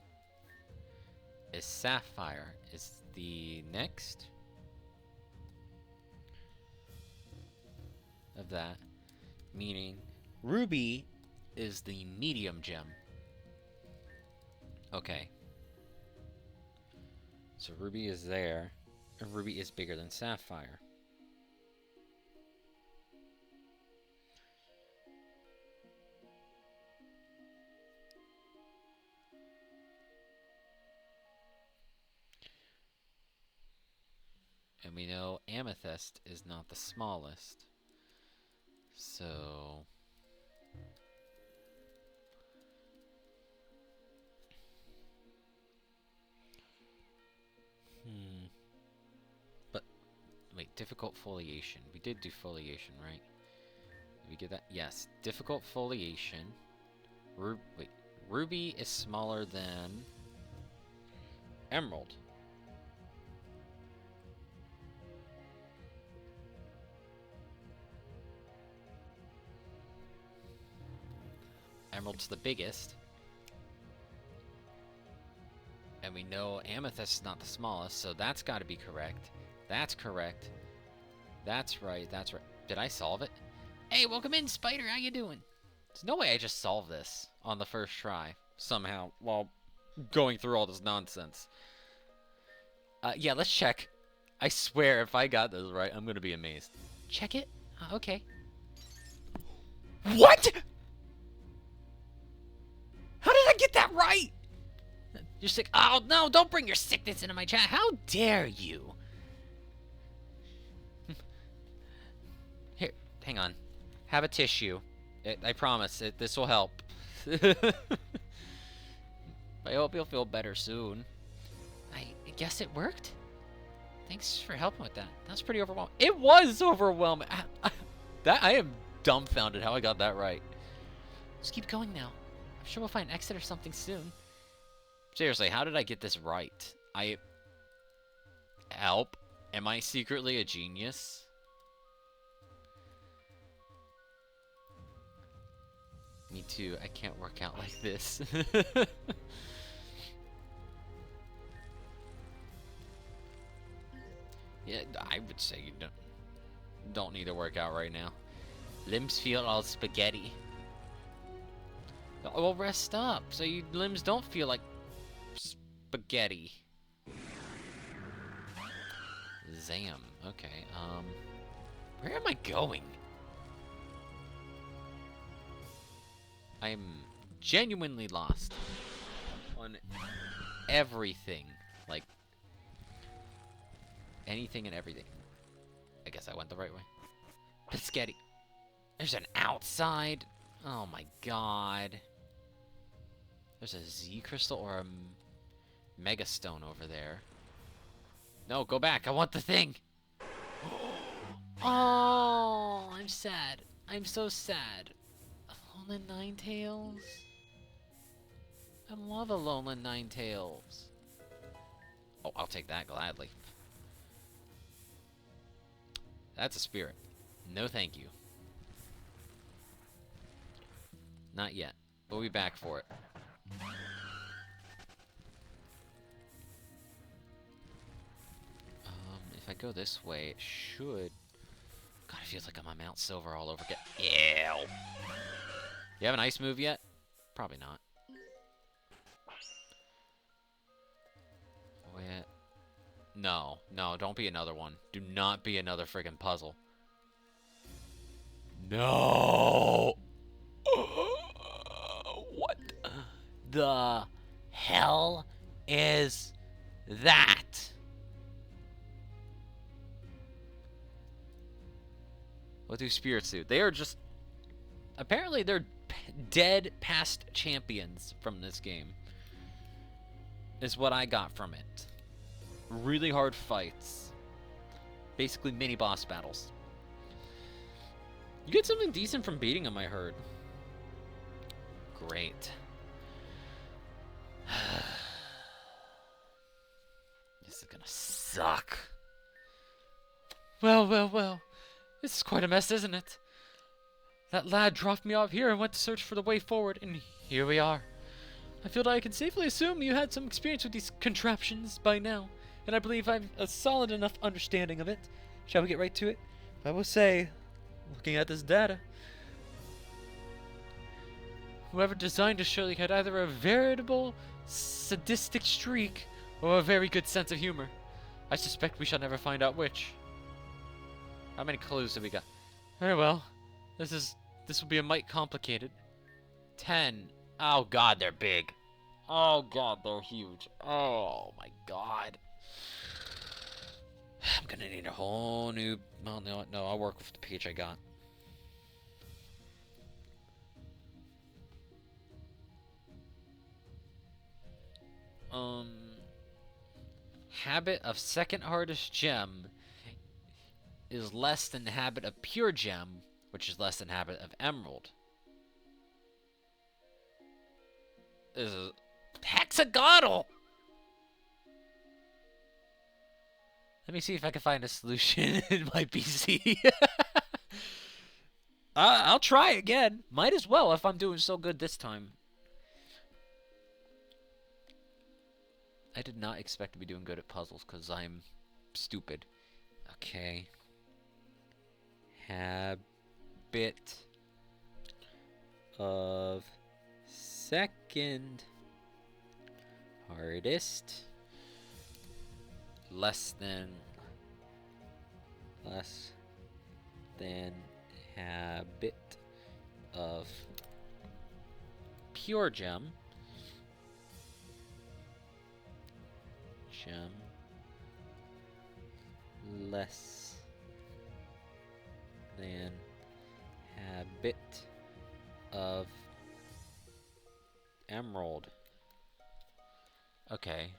is sapphire. Is the next of that. Meaning, ruby is the medium gem. Okay. So ruby is there. And ruby is bigger than sapphire. And we know amethyst is not the smallest. So... But, wait, difficult foliation. We did do foliation, right? Did we get that? Yes, difficult foliation. Wait, ruby is smaller than emerald. Emerald's the biggest. And we know amethyst is not the smallest, so that's got to be correct. That's correct. That's right, that's right. Did I solve it? Hey, welcome in, Spider. How you doing? There's no way I just solved this on the first try, somehow, while going through all this nonsense. Yeah, let's check. I swear, if I got this right, I'm going to be amazed. Check it? Okay. What?! How did I get that right? You're sick. Oh, no, don't bring your sickness into my chat. How dare you? Hang on. Have a tissue. I promise. This will help. I hope you'll feel better soon. I guess it worked? Thanks for helping with that. That was pretty overwhelming. It was overwhelming. I am dumbfounded how I got that right. Just keep going now. I'm sure we'll find an exit or something soon. Seriously, how did I get this right? Help? Am I secretly a genius? Me too. I can't work out like this. Yeah, I would say you don't need to work out right now. Limbs feel all spaghetti. Well, rest up so your limbs don't feel like spaghetti. Zam. Okay. Where am I going? I am genuinely lost on everything. Like, anything and everything. I guess I went the right way. Spaghetti. There's an outside. Oh my god. There's a Z crystal or a mega stone over there. No, go back. I want the thing. Oh, I'm sad. I'm so sad. Alolan Ninetales? I love Alolan Ninetales. Oh, I'll take that gladly. That's a spirit. No thank you. Not yet. We'll be back for it. If I go this way, it should... God, it feels like I'm on Mount Silver all over again. Ew. You have an ice move yet? Probably not. Wait. No, no, don't be another one. Do not be another friggin' puzzle. No! What the hell is that? What do spirits do? They are just... Apparently they're dead past champions from this game. Is what I got from it. Really hard fights. Basically mini boss battles. You get something decent from beating them, I heard. Great. This is gonna suck. Well, well, well. This is quite a mess, isn't it? That lad dropped me off here and went to search for the way forward, and here we are. I feel that I can safely assume you had some experience with these contraptions by now, and I believe I've a solid enough understanding of it. Shall we get right to it? I will say, looking at this data, whoever designed it surely had either a veritable sadistic streak or a very good sense of humor. I suspect we shall never find out which. How many clues have we got? Very well. This will be a mite complicated. 10. Oh god, they're big. Oh god, they're huge. Oh my god. I'm gonna need a whole new... Well, no, I'll work with the page I got. Habit of second hardest gem is less than the habit of pure gem, which is less than habit of emerald. This is hexagonal! Let me see if I can find a solution in my PC. I'll try again. Might as well if I'm doing so good this time. I did not expect to be doing good at puzzles because I'm stupid. Okay. Habit of second hardest less than habit of pure gem less than habit of emerald. Okay.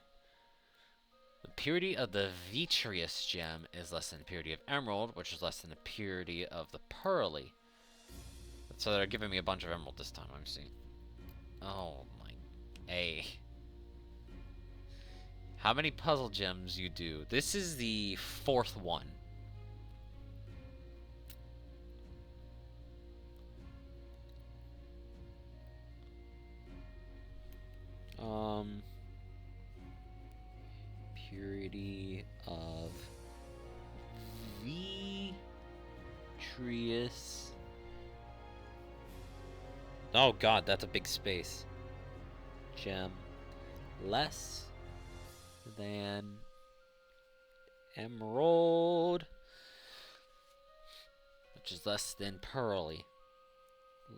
The purity of the vitreous gem is less than the purity of emerald, which is less than the purity of the pearly. So they're giving me a bunch of emerald this time, I'm seeing. Oh my... Hey. How many puzzle gems you do? This is the 4th one. Purity of vitreous. Oh god, that's a big space. Gem. Less than emerald, which is less than pearly.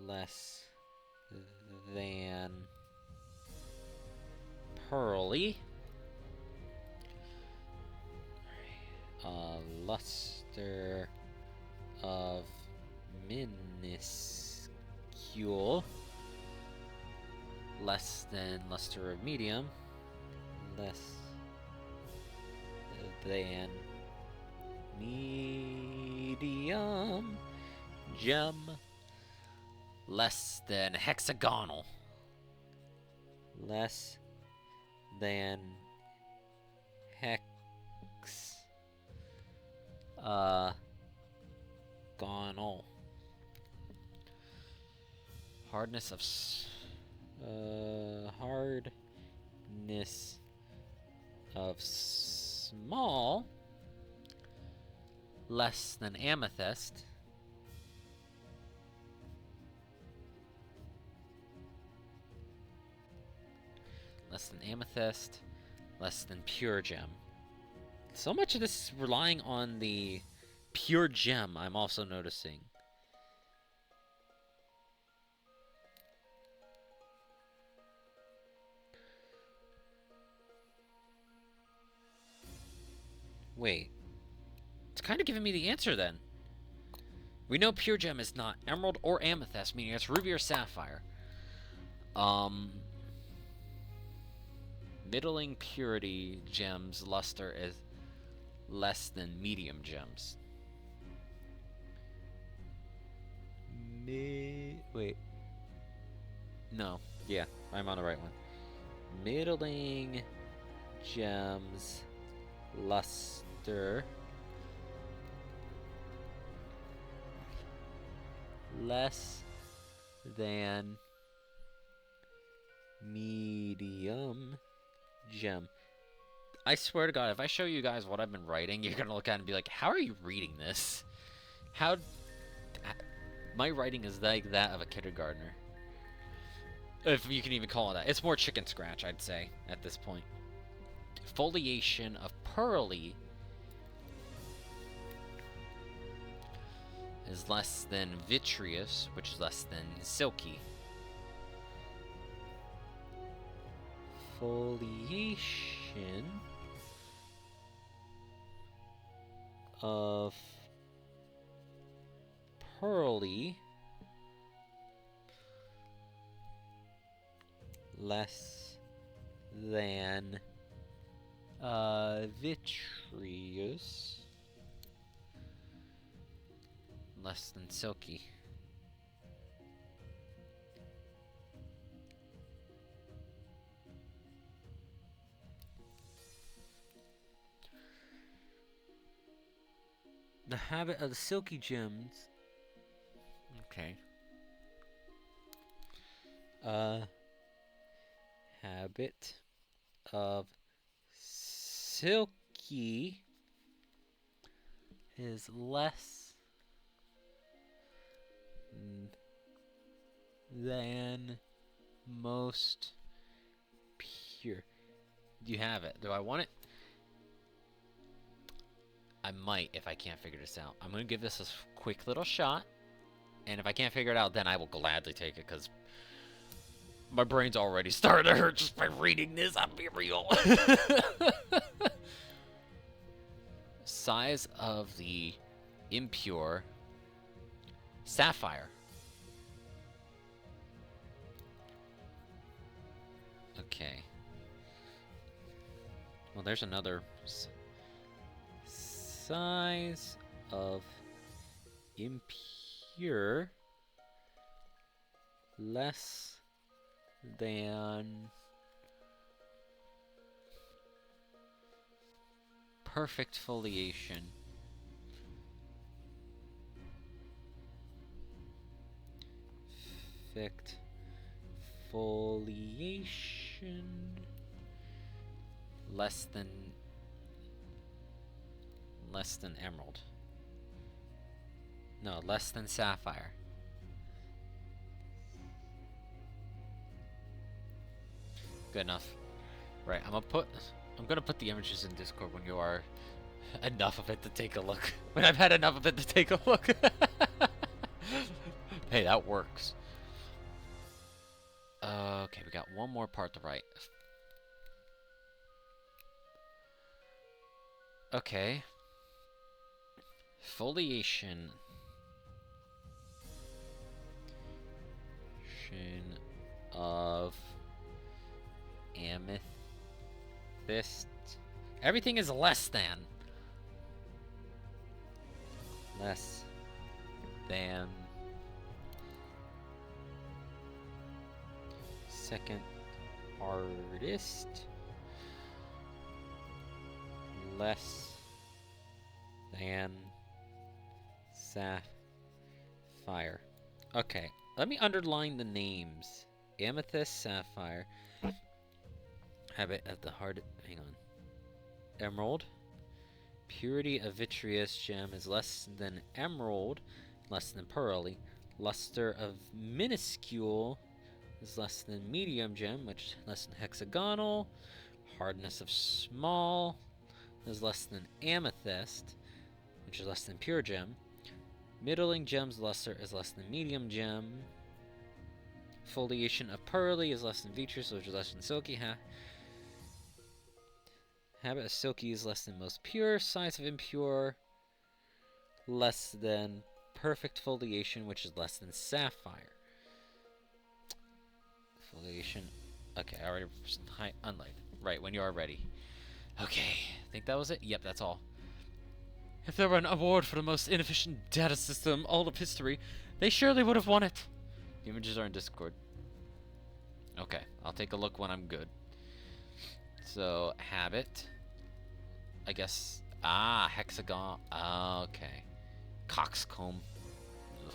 Less than pearly. Luster of minuscule. Less than luster of medium. Less than medium gem. Less than hexagonal. Less than hex gonal. Hardness of hardness of small, less than amethyst. Less than amethyst, less than pure gem. So much of this is relying on the pure gem, I'm also noticing. Wait. It's kind of giving me the answer then. We know pure gem is not emerald or amethyst, meaning it's ruby or sapphire. Middling purity gems luster is less than medium gems. Wait. No. Yeah, I'm on the right one. Middling gems luster less than medium gem. I swear to God, if I show you guys what I've been writing, you're gonna look at it and be like, how are you reading this? How... My writing is like that of a kindergartner. If you can even call it that. It's more chicken scratch, I'd say, at this point. Foliation of pearly is less than vitreous, which is less than silky. Foliation of pearly less than vitreous, less than silky. The habit of the silky gems. Okay. Habit of silky is less than most pure. You have it. Do I want it? I might if I can't figure this out. I'm going to give this a quick little shot. And if I can't figure it out, then I will gladly take it, because my brain's already starting to hurt just by reading this. I'll be real. Size of the impure sapphire. Okay. Well, there's another size of impure less than perfect foliation. Perfect foliation less than emerald. No, less than sapphire. Good enough. Right, I'm gonna put the images in Discord when you are enough of it to take a look. When I've had enough of it to take a look. Hey, that works. Okay, we got one more part to write. Okay. Foliation. Of amethyst. Everything is less than. Less than. Second hardest. Less than sapphire. Okay, let me underline the names. Amethyst, sapphire. Habit of the hard. Hang on. Emerald. Purity of vitreous gem is less than emerald, less than pearly. Luster of minuscule is less than medium gem, which is less than hexagonal. Hardness of small is less than amethyst, which is less than pure gem. Middling gem's luster is less than medium gem. Foliation of pearly is less than vitreous, which is less than silky. Habit of silky is less than most pure. Size of impure, less than perfect foliation, which is less than sapphire. Foliation. Okay, I already unlight. Right, when you are ready. Okay, I think that was it. Yep, that's all. If there were an award for the most inefficient data system all of history, they surely would have won it. The images are in Discord. Okay, I'll take a look when I'm good. So, habit. I guess. Ah, hexagon. Okay. Coxcomb. Ugh.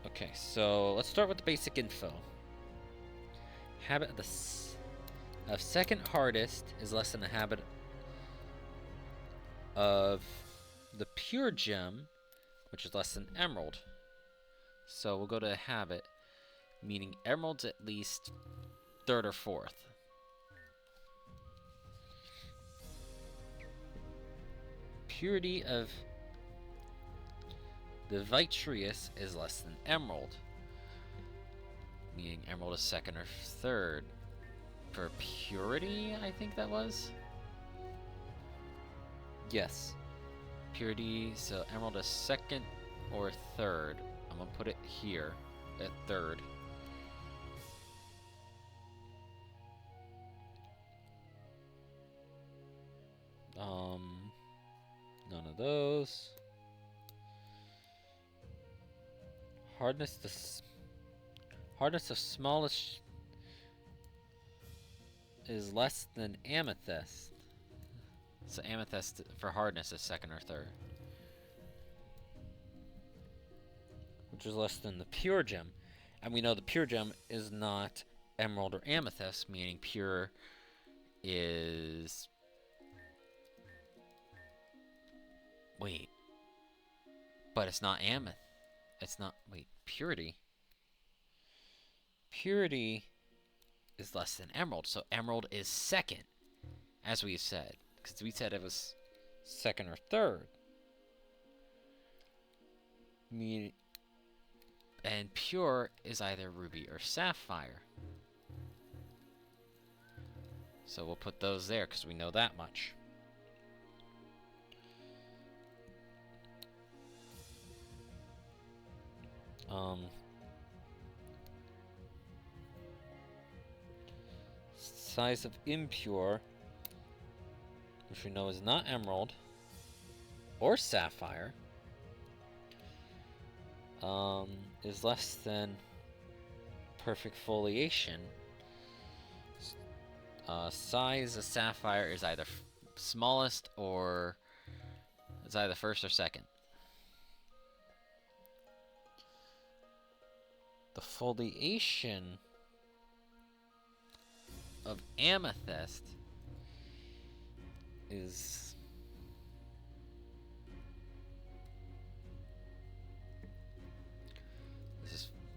Okay, so let's start with the basic info. Habit of second hardest is less than the habit of the pure gem, which is less than emerald. So we'll go to habit, meaning emerald's at least third or fourth. Purity of the vitreous is less than emerald, meaning emerald is second or third. For purity, I think that was? Yes. Purity, so emerald is second or third. I'm gonna put it here at third. None of those. Hardness of smallest is less than amethyst. So amethyst for hardness is second or third, which is less than the pure gem. And we know the pure gem is not emerald or amethyst, meaning pure is... Wait. But it's not amethyst. It's not... Wait. Purity. Purity is less than emerald. So emerald is second, as we said. Because we said it was second or third. And pure is either ruby or sapphire. So we'll put those there because we know that much. size of impure, which we know is not emerald or sapphire, is less than perfect foliation. Size of sapphire is either smallest or it's either first or second. The foliation of amethyst is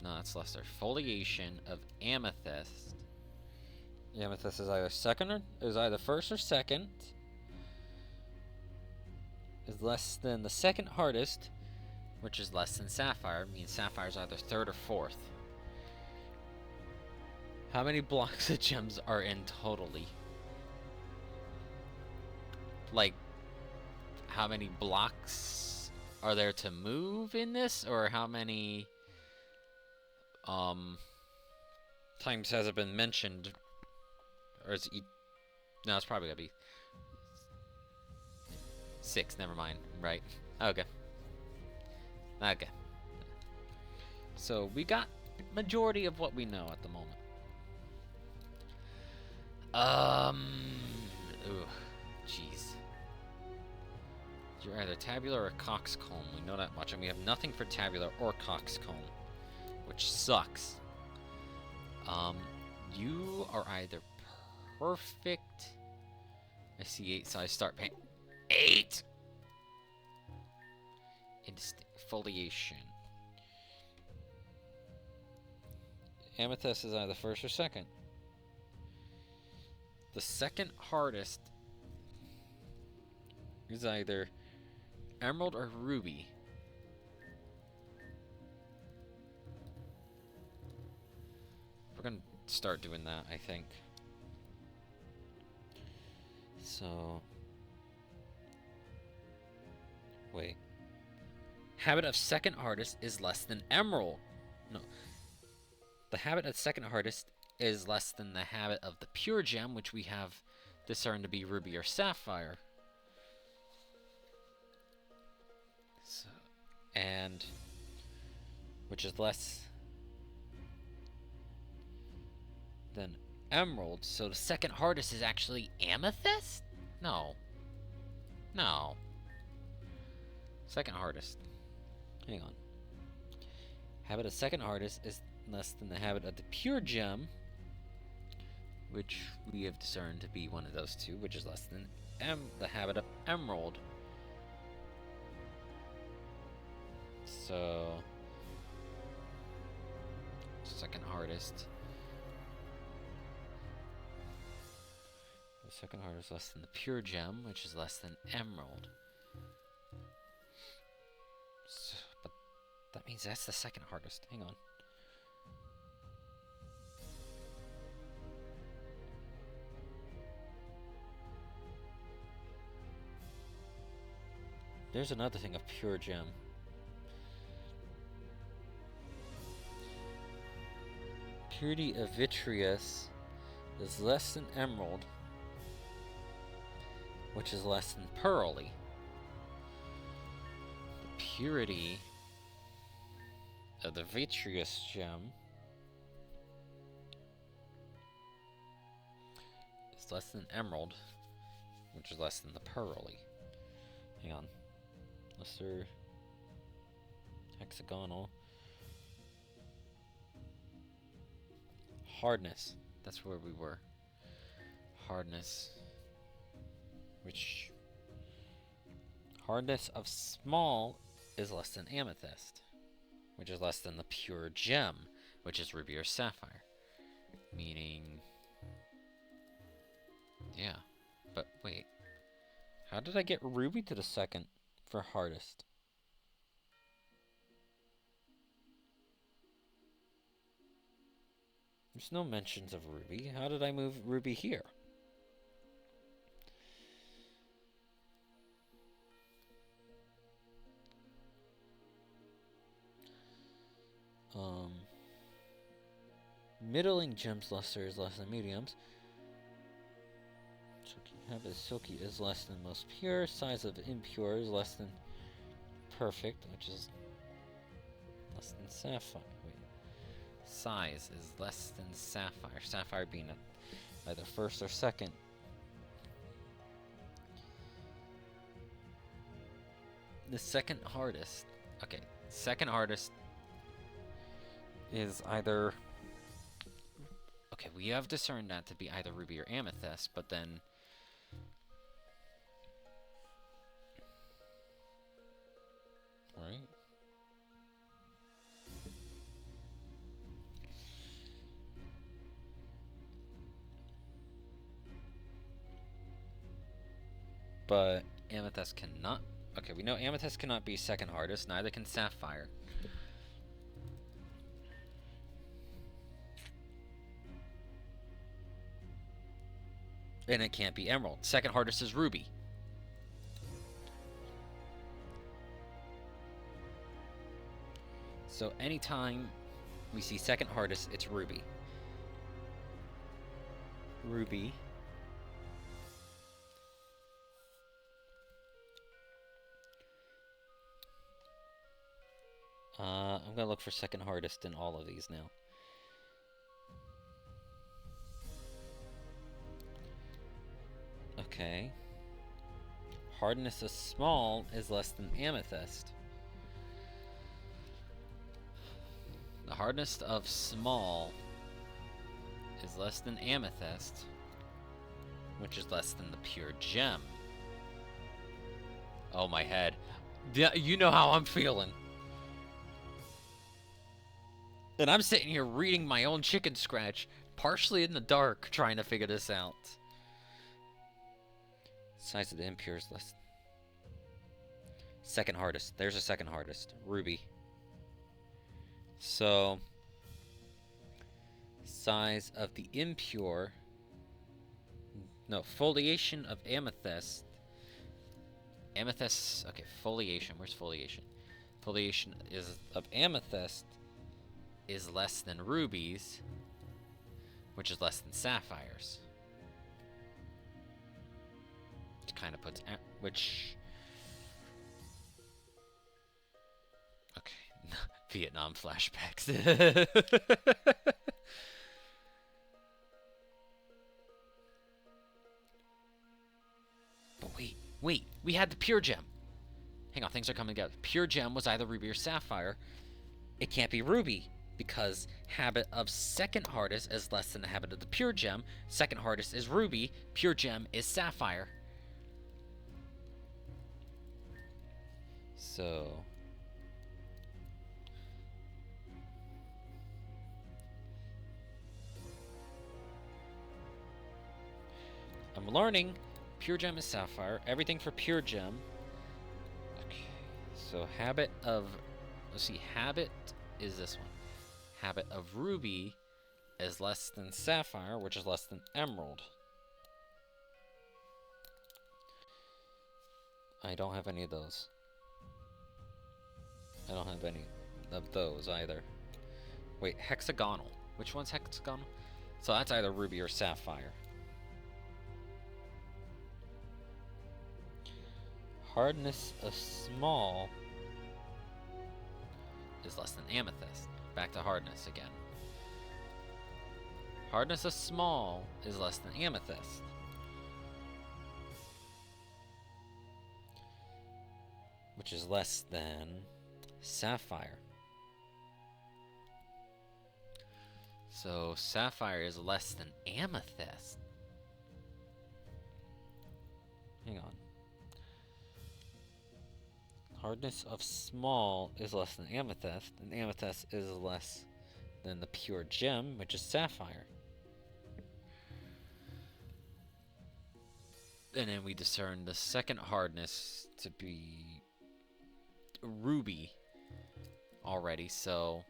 no, it's lesser. Foliation of amethyst. The amethyst is either first or second. Is less than the second hardest, which is less than sapphire. Means sapphire is either third or fourth. How many blocks of gems are in totally? Like, how many blocks are there to move in this, or how many times has it been mentioned? Or is it? No, it's probably gonna be 6. Never mind. Right. Okay. Okay. So we got majority of what we know at the moment. Ooh, jeez. You're either tabular or coxcomb. We know that much, and we have nothing for tabular or coxcomb, which sucks. You are either perfect. I see 8, so I start paying 8. Foliation. Amethyst is either first or second. The second hardest is either emerald or ruby. We're gonna start doing that, I think. So, wait. Habit of second hardest is less than emerald. No. The habit of second hardest is less than the habit of the pure gem, which we have discerned to be ruby or sapphire. So, and which is less than emerald. So the second hardest is actually amethyst? No. No. Second hardest. Hang on. Habit of second hardest is less than the habit of the pure gem, which we have discerned to be one of those two, which is less than the habit of emerald. So, second hardest. The second hardest is less than the pure gem, which is less than emerald. So, but that means that's the second hardest. Hang on. There's another thing of pure gem. Purity of vitreous is less than emerald, which is less than pearly. The purity of the vitreous gem is less than emerald, which is less than the pearly. Hang on. Lesser hexagonal. Hardness. That's where we were. Hardness. Which hardness of small is less than amethyst, which is less than the pure gem, which is ruby or sapphire. Meaning, yeah. But wait, how did I get ruby to the second for hardest? There's no mentions of ruby. How did I move ruby here? Middling gems lesser is less than mediums. Habit of silky is less than most pure. Size of impure is less than perfect, which is less than sapphire. Wait. Size is less than sapphire. Sapphire being either first or second. The second hardest. Okay, second hardest is either. Okay, we have discerned that to be either ruby or amethyst, but then. Right? But amethyst cannot. Okay, we know amethyst cannot be second hardest, neither can sapphire. And it can't be emerald. Second hardest is ruby. So anytime we see second hardest, it's ruby. Ruby. I'm gonna look for second hardest in all of these now. Okay. Hardness of small is less than amethyst. The hardness of small is less than amethyst, which is less than the pure gem. Oh, my head. Yeah, you know how I'm feeling. And I'm sitting here reading my own chicken scratch, partially in the dark, trying to figure this out. Size of the impure is less. Second hardest. There's a second hardest. Ruby. So, size of the impure. No, foliation of amethyst. Amethyst. Okay, foliation. Where's foliation? Foliation is of amethyst is less than rubies, which is less than sapphires. Which kind of puts which. Okay, Vietnam flashbacks. But wait, we had the pure gem. Hang on, things are coming together. Pure gem was either ruby or sapphire. It can't be ruby, because habit of second hardest is less than the habit of the pure gem. Second hardest is ruby, pure gem is sapphire. So I'm learning pure gem is sapphire. Everything for pure gem. Okay. So habit of, let's see, habit is this one. Habit of ruby is less than sapphire, which is less than emerald. I don't have any of those. I don't have any of those either. Wait, hexagonal. Which one's hexagonal? So that's either ruby or sapphire. Hardness of small is less than amethyst. Back to hardness again. Hardness of small is less than amethyst. Which is less than sapphire. So sapphire is less than amethyst. Hang on. Hardness of small is less than amethyst, and amethyst is less than the pure gem, which is sapphire. And then we discern the second hardness to be ruby already, so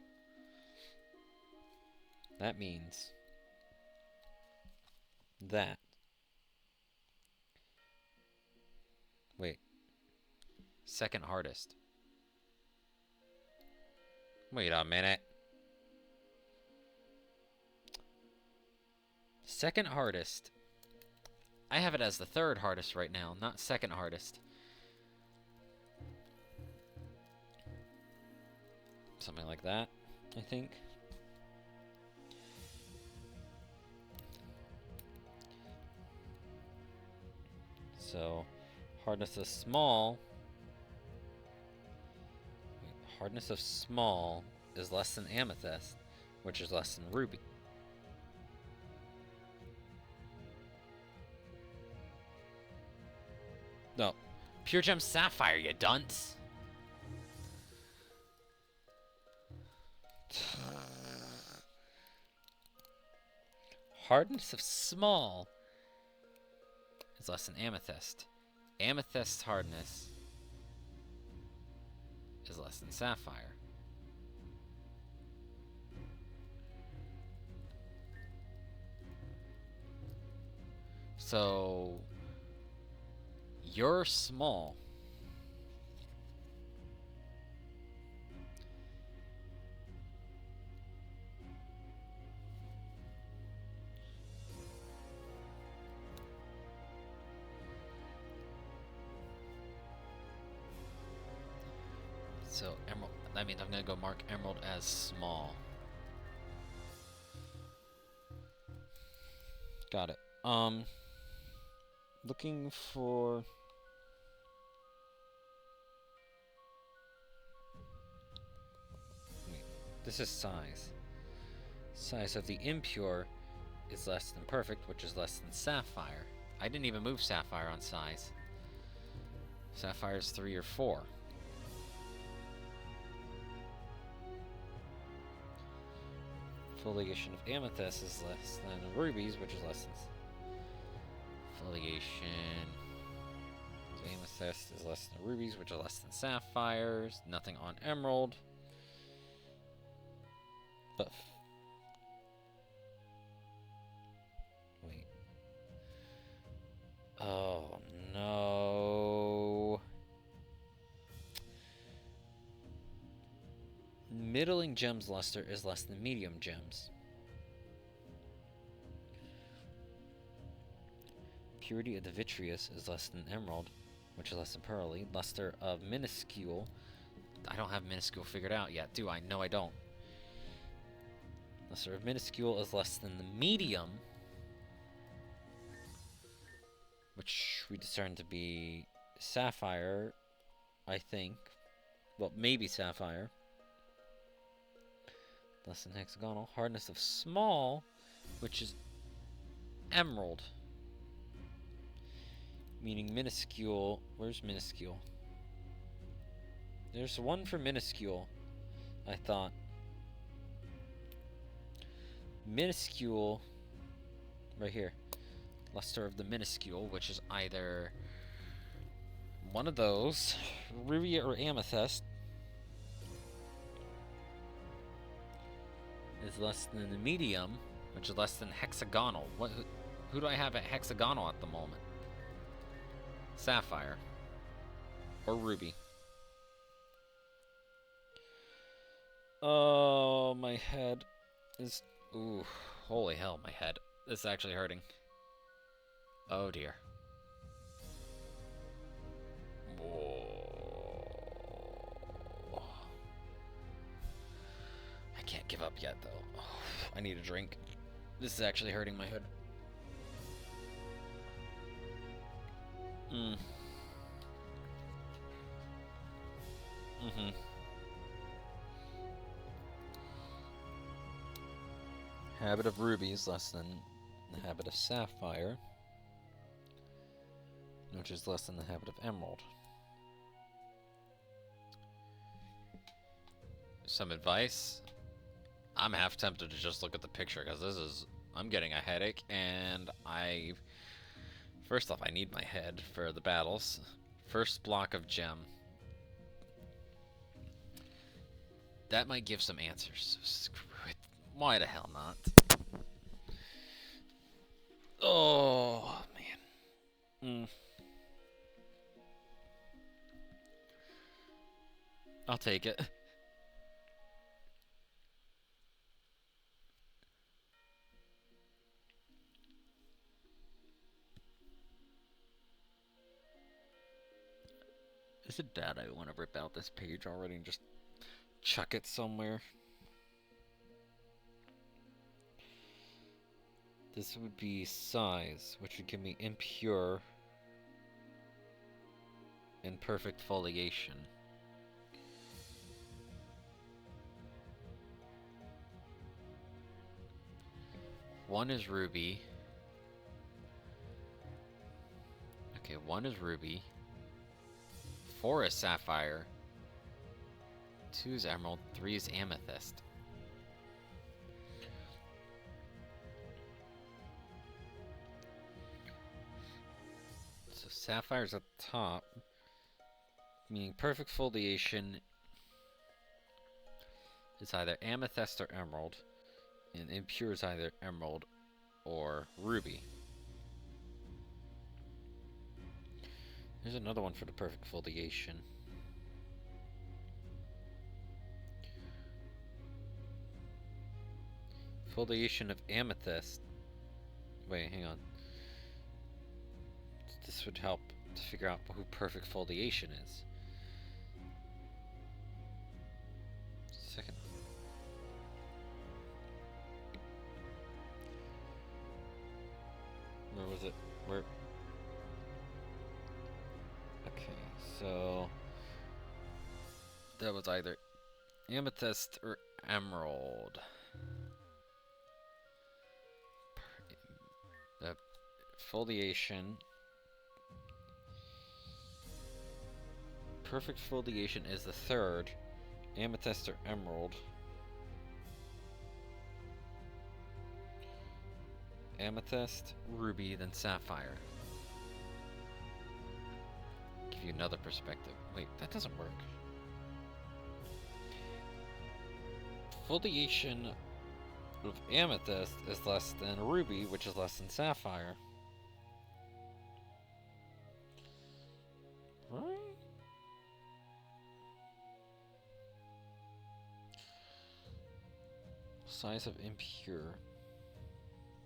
that means that. Wait. Second hardest. Wait a minute. Second hardest. I have it as the third hardest right now, not second hardest. Something like that, I think. So, hardness of small. Hardness of small is less than amethyst, which is less than ruby. No. Pure gem sapphire, you dunce. Hardness of small is less than amethyst. Amethyst hardness is less than sapphire. So you're small. So emerald, that means I'm gonna go mark emerald as small. Got it. Looking for wait, this is size. Size of the impure is less than perfect, which is less than sapphire. I didn't even move sapphire on size. Sapphire is 3 or 4. Foliation of amethyst is less than rubies, which is less than foliation of amethyst is less than rubies, which is less than sapphires. Nothing on emerald. But wait. Oh no. Middling gems luster is less than medium gems. Purity of the vitreous is less than emerald, which is less than pearly. Luster of minuscule. I don't have minuscule figured out yet, do I? No, I don't. Luster of minuscule is less than the medium, which we discern to be sapphire, I think. Well, maybe sapphire. Less than hexagonal. Hardness of small, which is emerald. Meaning minuscule. Where's minuscule? There's one for minuscule, I thought. Minuscule. Right here. Luster of the minuscule, which is either one of those, ruby or amethyst. Is less than the medium, which is less than hexagonal. Who do I have at hexagonal at the moment? Sapphire. Or ruby. Oh, my head is... Ooh, holy hell, my head. This is actually hurting. Oh, dear. Whoa. I can't give up yet, though. Oh, I need a drink. This is actually hurting my head. Habit of ruby is less than the habit of sapphire, which is less than the habit of emerald. Some advice. I'm half tempted to just look at the picture because I'm getting a headache, and first off, I need my head for the battles. First block of gem. That might give some answers. Screw it. Why the hell not? Oh, man. I'll take it. Is it bad I want to rip out this page already and just chuck it somewhere? This would be size, which would give me impure and perfect foliation. One is ruby. Okay, one is ruby. 4 is sapphire. 2 is emerald. 3 is amethyst. So sapphire's at the top, meaning perfect foliation is either amethyst or emerald, and impure is either emerald or ruby. There's another one for the perfect foliation. Foliation of amethyst. Wait, hang on. This would help to figure out who perfect foliation is. Second. Where was it? Where? Okay, so that was either amethyst or emerald. The foliation. Perfect foliation is the third. Amethyst or emerald. Amethyst, ruby, then sapphire. Give you another perspective. Wait, that doesn't work. Foliation of amethyst is less than ruby, which is less than sapphire. Right? Size of impure.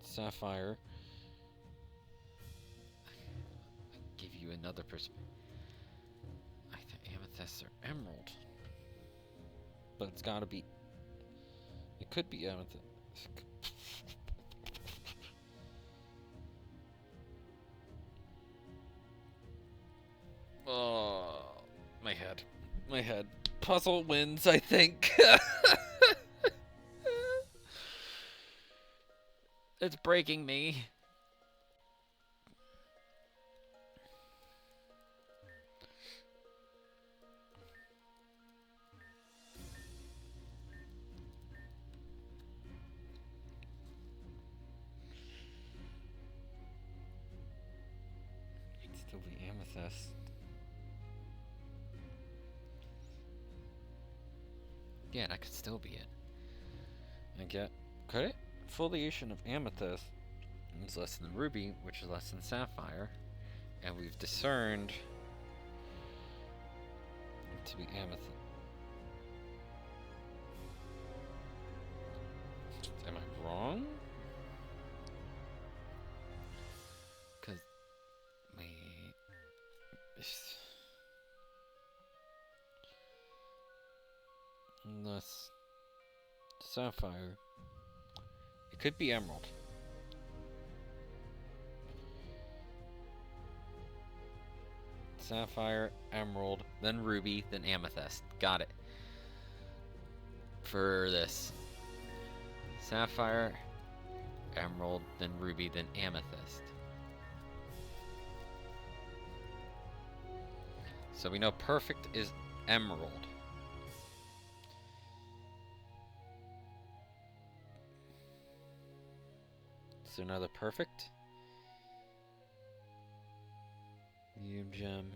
Sapphire. Give you another perspective. I think amethyst or emerald. But it's gotta be. It could be amethyst. Oh, my head. My head. Puzzle wins, I think. It's breaking me. It'd still be amethyst. Yeah, that could still be it. I get. Could it? Foliation of amethyst is less than ruby, which is less than sapphire, and we've discerned it to be amethyst. Am I wrong? Cause wait, unless sapphire. Could be emerald. Sapphire, emerald, then ruby, then amethyst. Got it. For this. Sapphire, emerald, then ruby, then amethyst. So we know perfect is emerald. Is there another perfect? Medium gem.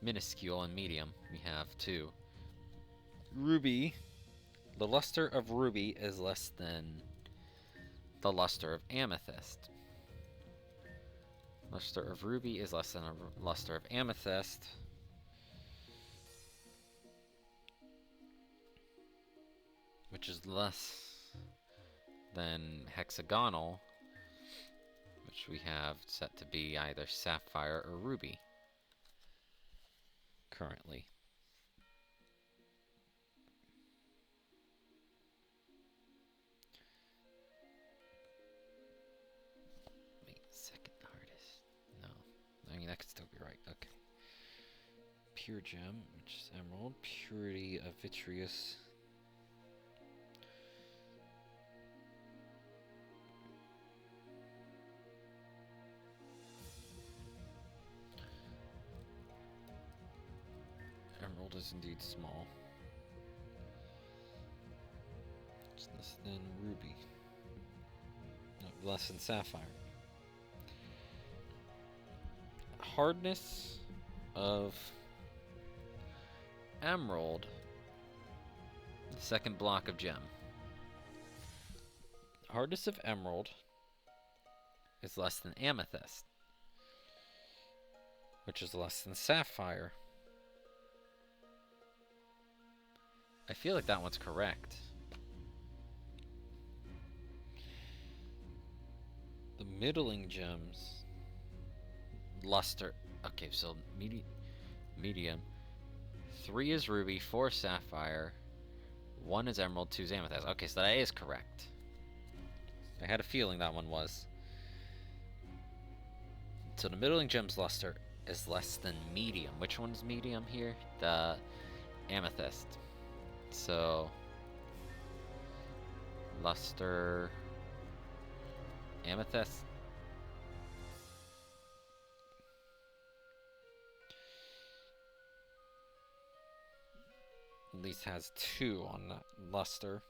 Minuscule and medium. We have 2. Ruby. The luster of ruby is less than the luster of amethyst. Luster of ruby is less than a luster of amethyst. Which is less than hexagonal, which we have set to be either sapphire or ruby. currently. Wait, second hardest. No. I mean, that could still be right. Okay. Pure gem, which is emerald. Purity of vitreous. Emerald is indeed small. It's less than ruby. No, less than sapphire. Hardness of emerald. The second block of gem. Hardness of emerald is less than amethyst, which is less than sapphire. I feel like that one's correct. The middling gems. Luster. Okay, so medium. 3 is ruby, 4 sapphire, 1 is emerald, 2 is amethyst. Okay, so that is correct. I had a feeling that one was. So the middling gem's luster is less than medium. Which one's medium here? The amethyst. So luster, amethyst. At least has 2 on that luster.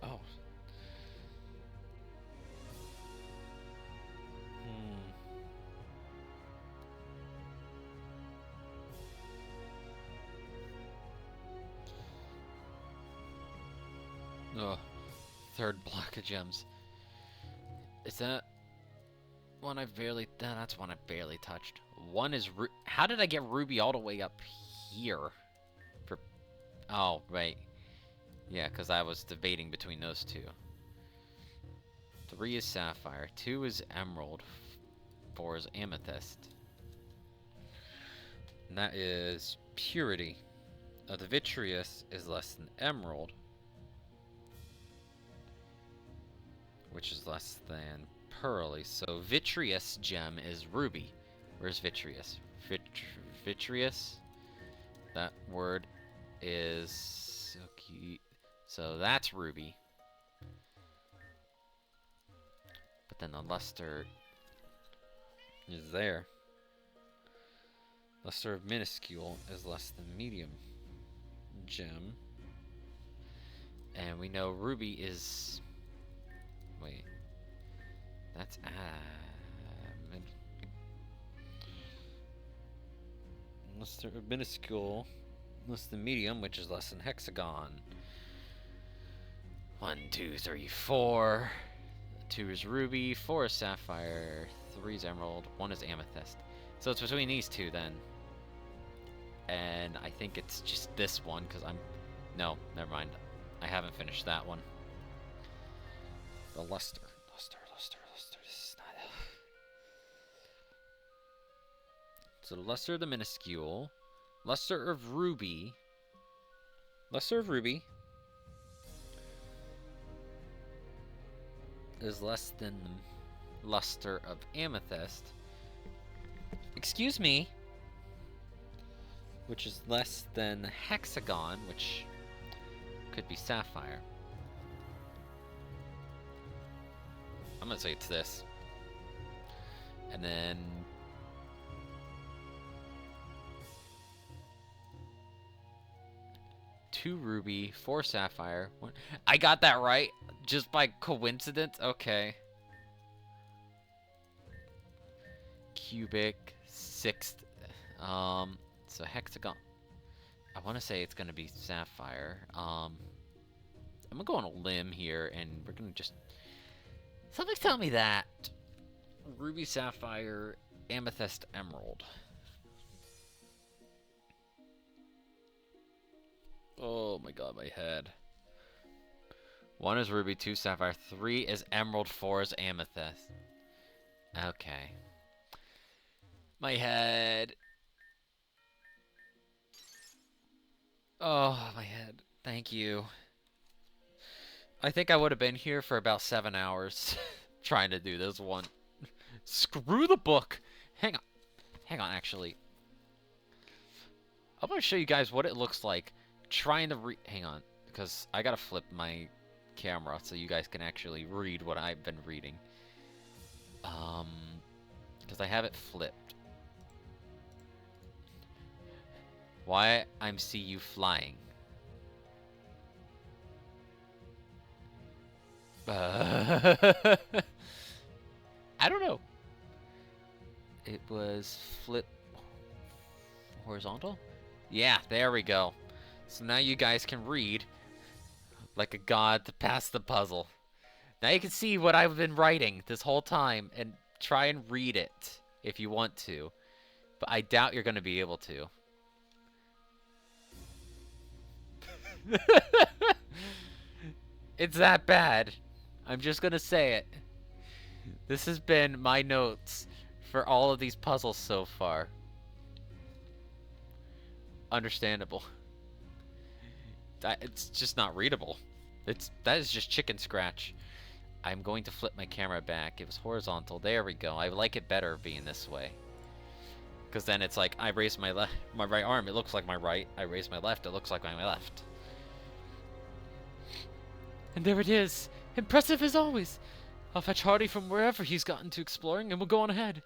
Oh. Oh, third block of gems. Is that one I've barely... that's one I've barely touched. 1 is... How did I get ruby all the way up here? For... Oh, right. Yeah, because I was debating between those two. 3 is sapphire. 2 is emerald. 4 is amethyst. And that is purity. The vitreous is less than emerald, which is less than pearly. So vitreous gem is ruby. Where's vitreous? Vitreous. That word is silky. So that's ruby. But then the luster is there. Luster of minuscule is less than medium gem. And we know ruby is... Wait. That's luster of minuscule, less than medium, which is less than hexagon. 1, 2, 3, 4. 2 is ruby, 4 is sapphire, 3 is emerald, 1 is amethyst. So it's between these two then. And I think it's just this one, because I'm... No, never mind. I haven't finished that one. The luster. This is not... So the luster of the minuscule. Luster of ruby. Luster of ruby is less than the luster of amethyst. Excuse me. Which is less than hexagon, which could be sapphire. I'm gonna say it's this. And then... two ruby, 4 sapphire. I got that right just by coincidence? Okay. Cubic, 6th. So hexagon. I want to say it's gonna be sapphire. I'm gonna go on a limb here, and we're gonna just... Something's telling me that ruby, sapphire, amethyst, emerald. Oh my god, my head. 1 is ruby, 2 sapphire, 3 is emerald, 4 is amethyst. Okay. My head. Oh, my head. Thank you. I think I would have been here for about 7 hours trying to do this one. Screw the book. Hang on. Hang on, actually. I'm going to show you guys what it looks like trying to hang on, because I got to flip my camera so you guys can actually read what I've been reading. Because I have it flipped. Why I'm see you flying. I don't know. It was flip horizontal? Yeah, there we go. So now you guys can read like a god to pass the puzzle. Now you can see what I've been writing this whole time and try and read it if you want to. But I doubt you're going to be able to. It's that bad. I'm just going to say it. This has been my notes for all of these puzzles so far. Understandable. It's just not readable. That is just chicken scratch. I'm going to flip my camera back. It was horizontal. There we go. I like it better being this way. Because then it's like, I raise my right arm, it looks like my right. I raise my left, it looks like my left. And there it is. Impressive as always. I'll fetch Hardy from wherever he's gotten to exploring, and we'll go on ahead.